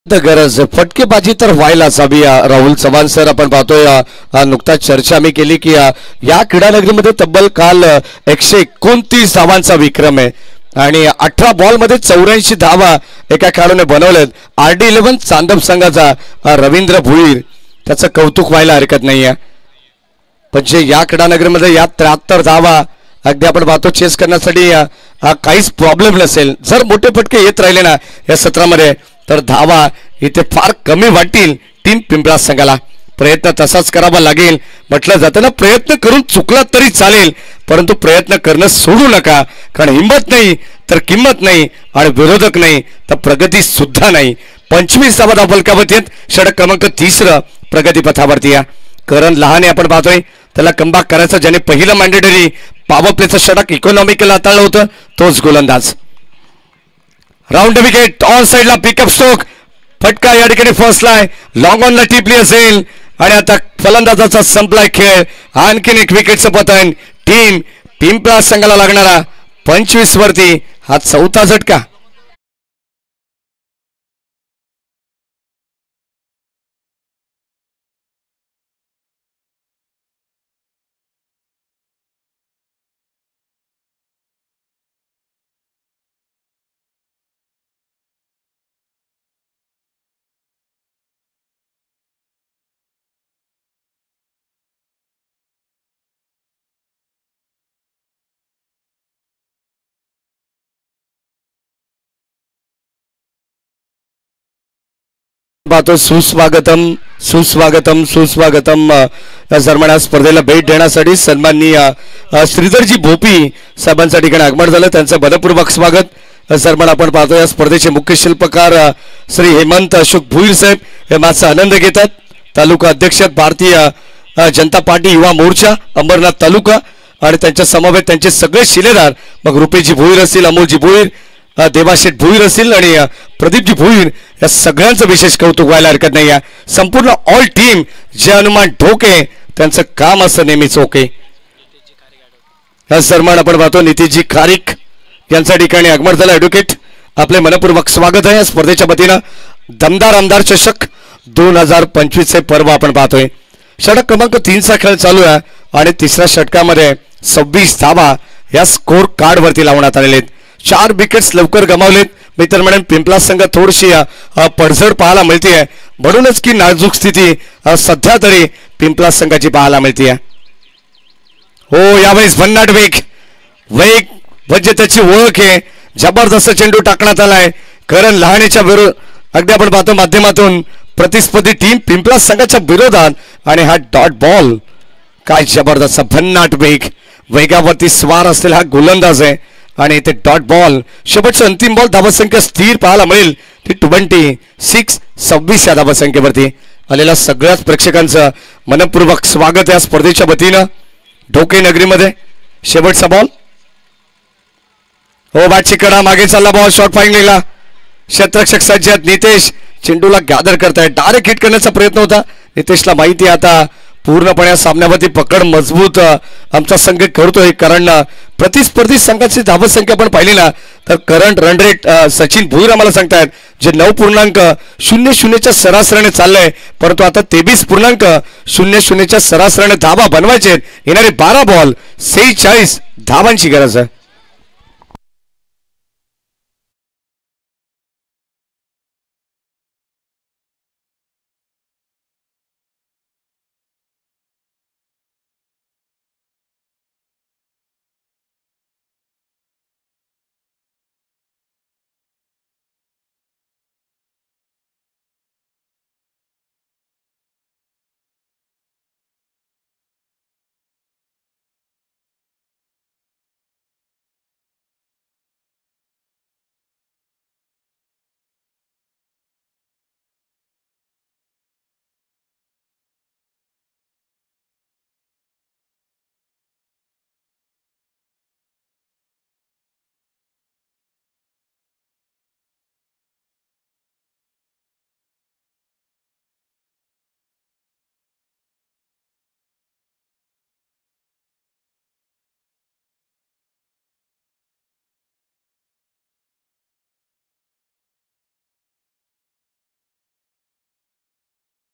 गरज फटकेबाजी तर व्हायलाच हवी. राहुल चव्हाण सर आपण पाहतोय नुकताच चर्चा आम्ही केली की या क्रीडानगरीमध्ये तब्बल काल 129 धावांचा विक्रम आहे आणि 18 बॉल मध्ये 84 धावा एका खेळाडूने बनवलेत. RD11 चांदम संघाचा रवींद्र भुईर त्याचं कौतुक व्हायला हरकत नाहीये. म्हणजे या क्रीडानगरीमध्ये या 73 धावा अगदी आपण पाहतो चेस करण्यासाठी काहीच प्रॉब्लेम नसेल. जर मोठे फटके येत राहिले ना या सत्रामध्ये तर धावा इथे फार कमी वाटतील टीम पिंपळा संघाला. प्रयत्न तसाच करावा लागेल. म्हटलं जातं ना, प्रयत्न करून चुकला तरी चालेल परंतु प्रयत्न करणं सोडू नका, कारण हिंमत नाही तर किंमत नाही आणि विरोधक नाही तर प्रगती सुद्धा नाही. 25 धावा धावफलकावरती आहेत. षटक क्रमांक 3 प्रगती पथावरती या करण लहाने आपण पाहतोय त्याला कमबॅक करायचं. ज्याने पहिलं मॅन्डेटरी पॉवर प्लेचं षटक इकॉनॉमिकल हाताळलं होतं तोच गोलंदाज. राऊंड विकेट ऑन साइडला पिकअप स्ट्रोक फटका या ठिकाणी फसलाय, लॉंग ऑनला टिपली असेल आणि आता फलंदाजाचा संपलाय खेळ. आणखीन एक विकेटचं पतन टीम पिंपळा संघाला लागणारा 25 वरती हा 4था झटका. पाहतो सुस्वागतम सुस्वागतम सुस्वागतम. या दरम्यान स्पर्धेला भेट देण्यासाठी सन्माननीय श्रीधरजी भोपी साहेबांच्या ठिकाणी आगमन झालं, त्यांचं मनपूर्वक स्वागत. दरम्यान आपण पाहतो या स्पर्धेचे मुख्य शिल्पकार श्री हेमंत अशोक भुईर साहेब हे माझा आनंद घेतात. तालुका अध्यक्ष भारतीय जनता पार्टी युवा मोर्चा अंबरनाथ तालुका आणि त्यांच्या समवेत त्यांचे सगळे शिलेदार मग रुपेशजी भुईर असतील, अमोलजी भुईर, देवाशेठ भुईर असतील आणि प्रदीपजी भुईर या सगळ्यांचं विशेष कौतुक व्हायला हरकत नाही. संपूर्ण ऑल टीम जे हनुमान ढोके त्यांचं काम असं नेहमीच ओके. या सन्मान आपण पाहतो नितीशजी खारीक यांच्या ठिकाणी आगमन झालं. ॲडव्होकेट आपले मनपूर्वक स्वागत आहे. स्पर्धेच्या वतीनं दमदार आमदार चषक 2025 चे पर्व आपण पाहतोय. षटक क्रमांक 3चा खेळ चालू आहे आणि तिसऱ्या षटकामध्ये 26 धावा या स्कोर कार्ड वरती लावण्यात आलेले आहेत. 4 विकेट्स लवकर गमावलेत मित्र म्हणून पिंपला संघ थोडीशी पडझड पाहायला मिळते म्हणूनच की नाजूक स्थिती सध्या तरी पिंपला संघाची पाहायला मिळते. हो यावेळेस भन्नाट वेग म्हणजे त्याची ओळख आहे. जबरदस्त चेंडू टाकण्यात आलाय करण लहानेच्या विरोध अगदी आपण पाहतो माध्यमातून प्रतिस्पर्धी टीम पिंपला संघाच्या विरोधात आणि हा डॉट बॉल काय जबरदस्त भन्नाट वेगावरती स्वार असलेला हा गोलंदाज आहे आणि इथे डॉट बॉल शेवटचा अंतिम बॉल धावसंख्या स्थिर पाहायला मिळेल ती 26 या धावसंख्येवरती आलेल्या सगळ्याच प्रेक्षकांचं मनपूर्वक स्वागत या स्पर्धेच्या वतीनं. ढोके नगरीमध्ये शेवटचा बॉल. हो बॅटची कडा मागे चालला बॉल शॉर्ट फाईंगला क्षेत्ररक्षक सज्ज नितेश चेंडूला गॅदर करतायत. डायरेक्ट हिट करण्याचा प्रयत्न होता. नितेशला माहिती आहे आता पूर्णपणे सामन्यावरती पकड मजबूत आमचा संघ करतोय कारण प्रतिस्पर्धी संघाची धावसंख्या पण पाहिली ना तर current run rate Sachin Bhoir आम्हाला सांगतायत जे 9.00च्या सरासरीने चाललंय परंतु आता 23.00च्या सरासरीने धावा बनवायचे येणारे 12 बॉल 46 धावांची गरज आहे.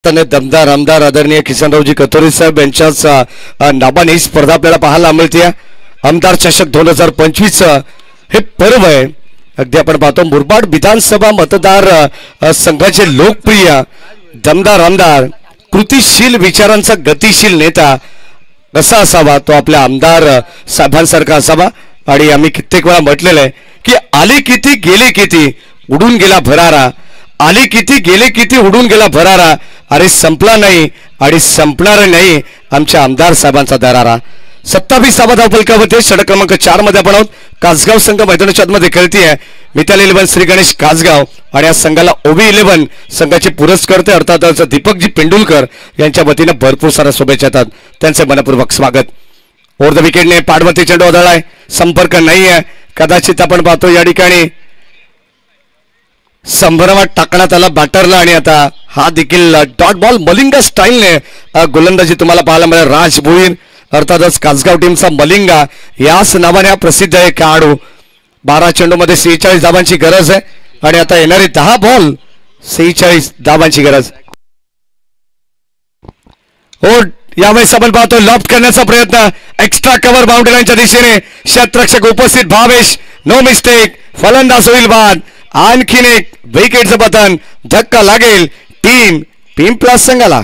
दमदार आमदार आदरणीय किसनरावजी कथोरे साहेब यांच्याच नावाने ही स्पर्धा आपल्याला पाहायला मिळते. आमदार चषक 2025 हे पर्व आहे. अगदी आपण पाहतो मुरबाड विधानसभा मतदार संघाचे लोकप्रिय दमदार आमदार कृतिशील विचारांचा गतिशील नेता कसा असावा तो आपल्या आमदार साहेबांसारखा असावा. आणि आम्ही कित्येक वेळा म्हटलेलं आहे की आले किती गेले किती उडून गेला भरारा. आले किती गेले किती उडून गेला भरारा. अरे संपला नाही आणि संपणार नाही आमच्या आमदार साहेबांचा दरारा. 27 धावा धावफलकावरती षटक क्रमांक 4 मध्ये आपण आहोत. कासगाव संघ मैदानाच्या आतमध्ये खेळतीये. मिताली 11 श्री गणेश कासगाव आणि या संघाला ओबी 11 संघाचे पुरस्कर्ते अर्थातच दीपकजी पेंडुलकर यांच्या वतीने भरपूर साऱ्या शुभेच्छा येतात त्यांचे मनपूर्वक स्वागत. ओव्हर द विकेटने पाडवती चेंडू आदळलाय संपर्क नाहीये कदाचित आपण पाहतो या ठिकाणी संभ्रमात टाकण्यात आला बॅटरला आणि आता हा देखील डॉट बॉल मलिंगा स्टाईलने गोलंदाजी तुम्हाला पाहायला मिळेल. राज भोईर अर्थातच कासगाव टीमचा मलिंगा याच नावाने हा प्रसिद्ध आहे खेळाडू. 12 चेंडूमध्ये 46 धावांची गरज आहे आणि आता येणारे 10 बॉल 46 धावांची गरज. हो यावेळेस आपण पाहतो लॉफ्ट करण्याचा प्रयत्न एक्स्ट्रा कव्हर बाउंड्री लाईनच्या दिशेने क्षेत्ररक्षक उपस्थित भावेश नो मिस्टेक फलंदाज होईल बाद. आणखीन एक विकेटचं पतन धक्का लागेल टीम पिंपला संघाला.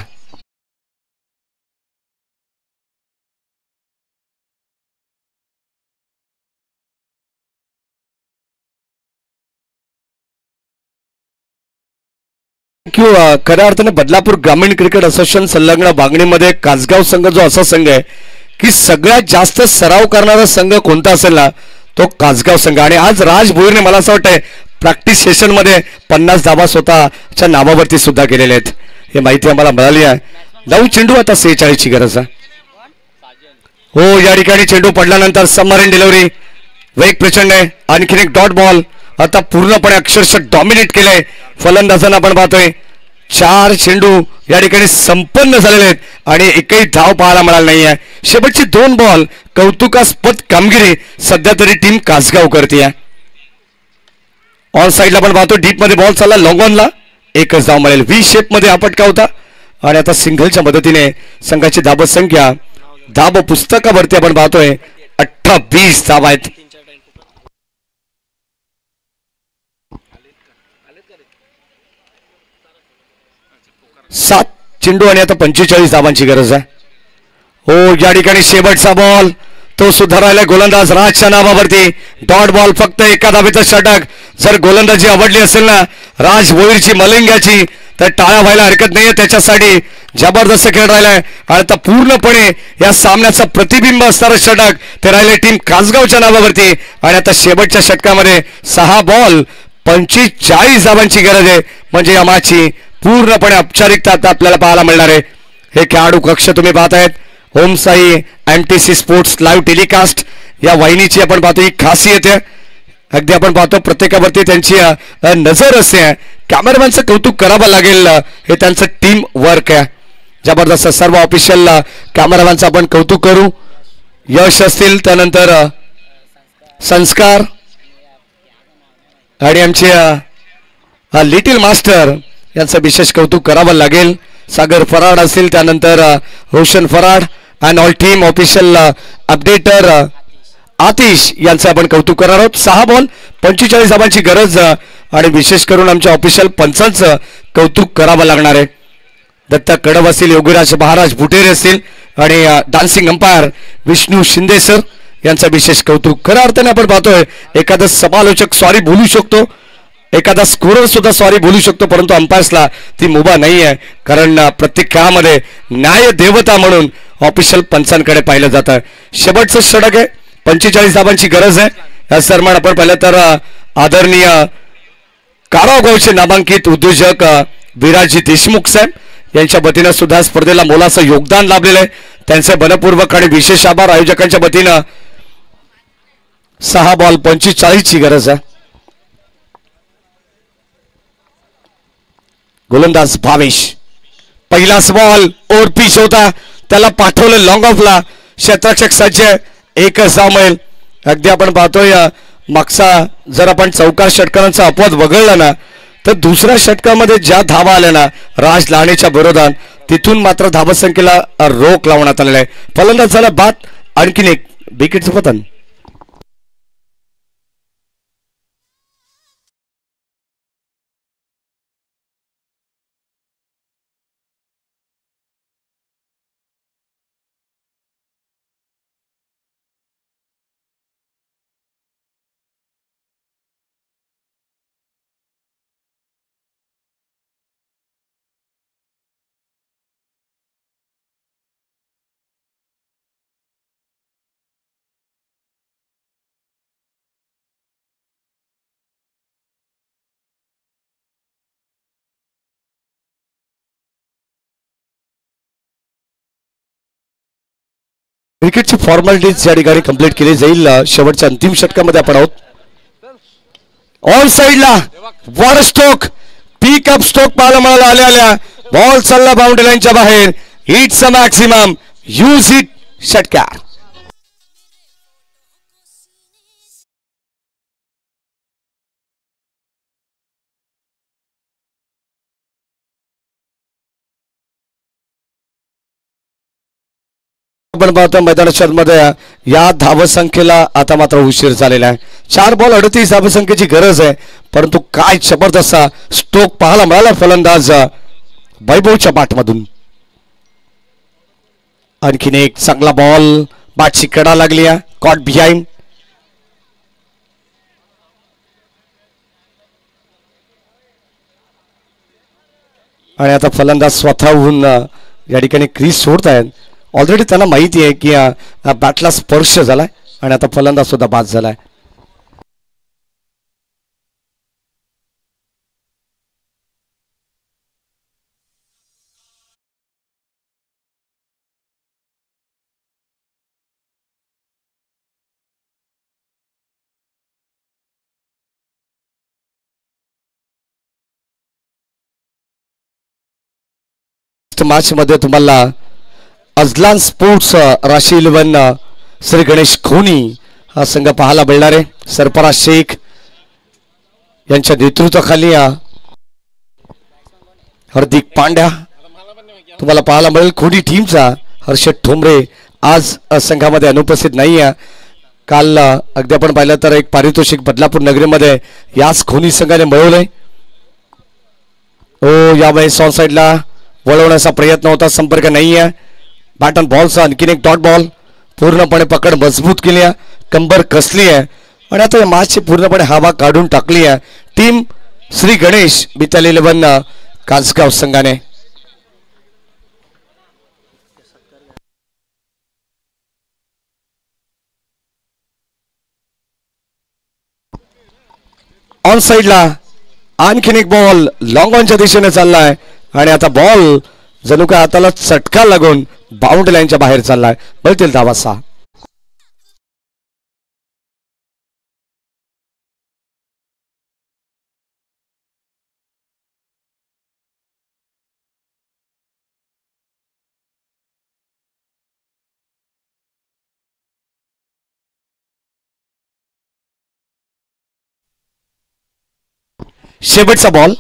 खऱ्या अर्थाने बदलापूर ग्रामीण क्रिकेट असोसिएशन संलग्न बागणीमध्ये कासगाव संघ जो असा संघ आहे की सगळ्यात जास्त सराव करणारा संघ कोणता असेल ना तो कासगाव संघ. आणि आज राज भोईरने मला असं वाटतंय प्रॅक्टिस सेशन मध्ये 50 धावा स्वतःच्या नावावरती सुद्धा केलेले आहेत हे माहिती आम्हाला मिळाली आहे. 9 चेंडू आता 46 ची गरज आहे. हो या ठिकाणी चेंडू पडल्यानंतर सबमरीन डिलिव्हरी वेग प्रचंड आहे. आणखीन एक डॉट बॉल आता पूर्णपणे अक्षरशः डॉमिनेट केलंय फलंदाजांना आपण पाहतोय. 4 चेंडू या ठिकाणी संपन्न झालेले आहेत आणि एकही धाव पाहायला मिळाला नाहीये. शेवटची 2 बॉल कौतुकास्पद कामगिरी सध्या तरी टीम कासगाव करते. ऑन साईडला पण पाहतो डीप मध्ये बॉल चालला लॉंग ऑनला एकच धाव मिळेल. व्ही शेप मध्ये हा फटका होता आणि आता सिंगलच्या मदतीने संघाची धाव संख्या धाव पुस्तकावरती आपण पाहतोय 18-20 धावा आहेत. 7 चेंडू आणि आता 45 धावांची गरज आहे. हो, या ठिकाणी शेवटचा बॉल तो सुधारायला गोलंदाज राजच्या नावावरती. डॉट बॉल, फक्त एका धावेचं षटक. जर गोलंदाजी आवडली असेल ना राज भोईरची मलिंगाची, तर टाळ्या व्हायला हरकत नाहीये. त्याच्यासाठी जबरदस्त खेळ राहिलाय आणि आता पूर्णपणे या सामन्याचं प्रतिबिंब असणारं षटक ते राहिले टीम कासगावच्या नावावरती. आणि आता शेवटच्या षटकामध्ये 6 बॉल 45 धावांची गरज आहे. म्हणजे या मॅचची पूर्णपणे औपचारिकता आता आपल्याला पाहायला मिळणार आहे. हे खेळाडू कक्ष तुम्ही पाहतायत. Om Sai MTC sports live telecast या वाहिनीची आपण पाहतो. ही खासियत आहे, अगदी आपण पाहतो प्रत्येकावरती त्यांची नजर असते. कॅमेरामॅनचं कौतुक करावं लागेल, हे त्यांचं टीम वर्क आहे. जबरदस्त. सर्व ऑफिशियल कॅमेरामॅनचं आपण कौतुक करू. यश असतील, त्यानंतर संस्कार आणि आमचे लिटिल मास्टर यांचं विशेष कौतुक करावं लागेल. सागर फराड असतील, त्यानंतर Roshan Farad and all team official updater Atish यांचं आपण कौतुक करणार आहोत. 6 बॉल 45 धावांची गरज आणि विशेष करून आमच्या ऑफिशियल पंचांचं कौतुक करावं लागणार आहे. दत्ता कडव असतील, योगीराज महाराज बुटेरे असतील आणि dancing umpire Vishnu Shinde sir यांचं विशेष कौतुक. खऱ्या अर्थाने आपण पाहतोय एखादा समालोचक सॉरी बोलू शकतो, एखादा स्कोरर सुद्धा सॉरी बोलू शकतो, परंतु अंपायर्सला ती मुभा नाही आहे. कारण प्रत्येक खेळामध्ये न्याय देवता म्हणून ऑफिशियल पंचांकडे पाहिलं जातं. शेवटचं षटक आहे, 45 धावांची गरज आहे. या सन्मान आपण पाहिलं तर आदरणीय कारागावचे नामांकित उद्योजक विराजी देशमुख साहेब यांच्या वतीनं सुद्धा स्पर्धेला मोलाचं योगदान लाभलेलं आहे. त्यांचे मनपूर्वक आणि विशेष आभार. आयोजकांच्या वतीनं 6 बॉल 45 ची गरज आहे. गोलंदाज भावेश, पहिलाच बॉल ओव्हर पिच होता, त्याला पाठवलं लॉंग ऑफला. क्षेत्ररक्षक सज्ज, एकच धाव मिळेल. अगदी आपण पाहतोय मागचा जर आपण चौकार षटकांचा अपवाद वगळला ना, तर दुसऱ्या षटकामध्ये ज्या धावा आल्या ना राज लाणेच्या विरोधात, तिथून मात्र धावसंख्येला रोख लावण्यात आलेला आहे. फलंदाज झाला बाद. आणखीन एक विकेटचं पतन. क्रिकेटची फॉर्मॅलिटीज या ठिकाणी कंप्लीट केली जाईल. शेवटच्या अंतिम षटकामध्ये आपण आहोत. ऑन साइडला वर स्ट्रोक, पिकअप स्ट्रोक पाहायला मिळाला. आल्या बॉल चालला बाउंड्री लाईनच्या बाहेर. It's a maximum, use it. षटकार. आपण पाहतो मैदानाच्या मध्ये या धावसंख्येला आता मात्र उशीर झालेला आहे. 4 बॉल 38 धावसंख्येची गरज आहे, परंतु काय जबरदस्त स्ट्रोक पाहायला मिळाला फलंदाज वैभवच्या बॅटमधून. आणखीन एक चांगला बॉल, बॅटची कडा लागली आहे, कॉट बिहाइंड. आणि आता फलंदाज स्वतःहून या ठिकाणी क्रीज सोडतायत. ऑलरेडी त्यांना माहिती आहे की बॅटला स्पर्श झालाय आणि आता फलंदाज सुद्धा बाद झालाय. मॅच मध्ये तुम्हाला अजलान स्पोर्ट्स राशी 11 श्री गणेश खोनी हा संघ पाहायला मिळणार आहे. सरफराज शेख यांच्या नेतृत्वाखाली हार्दिक पांड्या तुम्हाला पाहायला मिळेल. खोनी टीमचा हर्षद ठोंबरे आज संघामध्ये अनुपस्थित नाही आहे. काल अगदी आपण पाहिलं तर एक पारितोषिक बदलापूर नगरीमध्ये याच खोनी संघाने मिळवलंय. यावेळेस ऑन साईडला वळवण्याचा प्रयत्न होता, संपर्क नाही आहे. बॅट ऑन बॉलचा आणखीन एक डॉट बॉल. पूर्णपणे पकड मजबूत केली आहे, कंबर कसली आहे आणि आता या मॅचची पूर्णपणे हवा काढून टाकली आहे टीम श्री गणेश बिताल 11 कासगाव संघाने. ऑन साईडला आणखीन एक बॉल लॉंग ऑनच्या दिशेने चाललाय आणि आता बॉल जणू काय हाताला चटका लागून बाउंड्री लाईनच्या बाहेर चाललाय. बळतील धावा 6. शेवटचा बॉल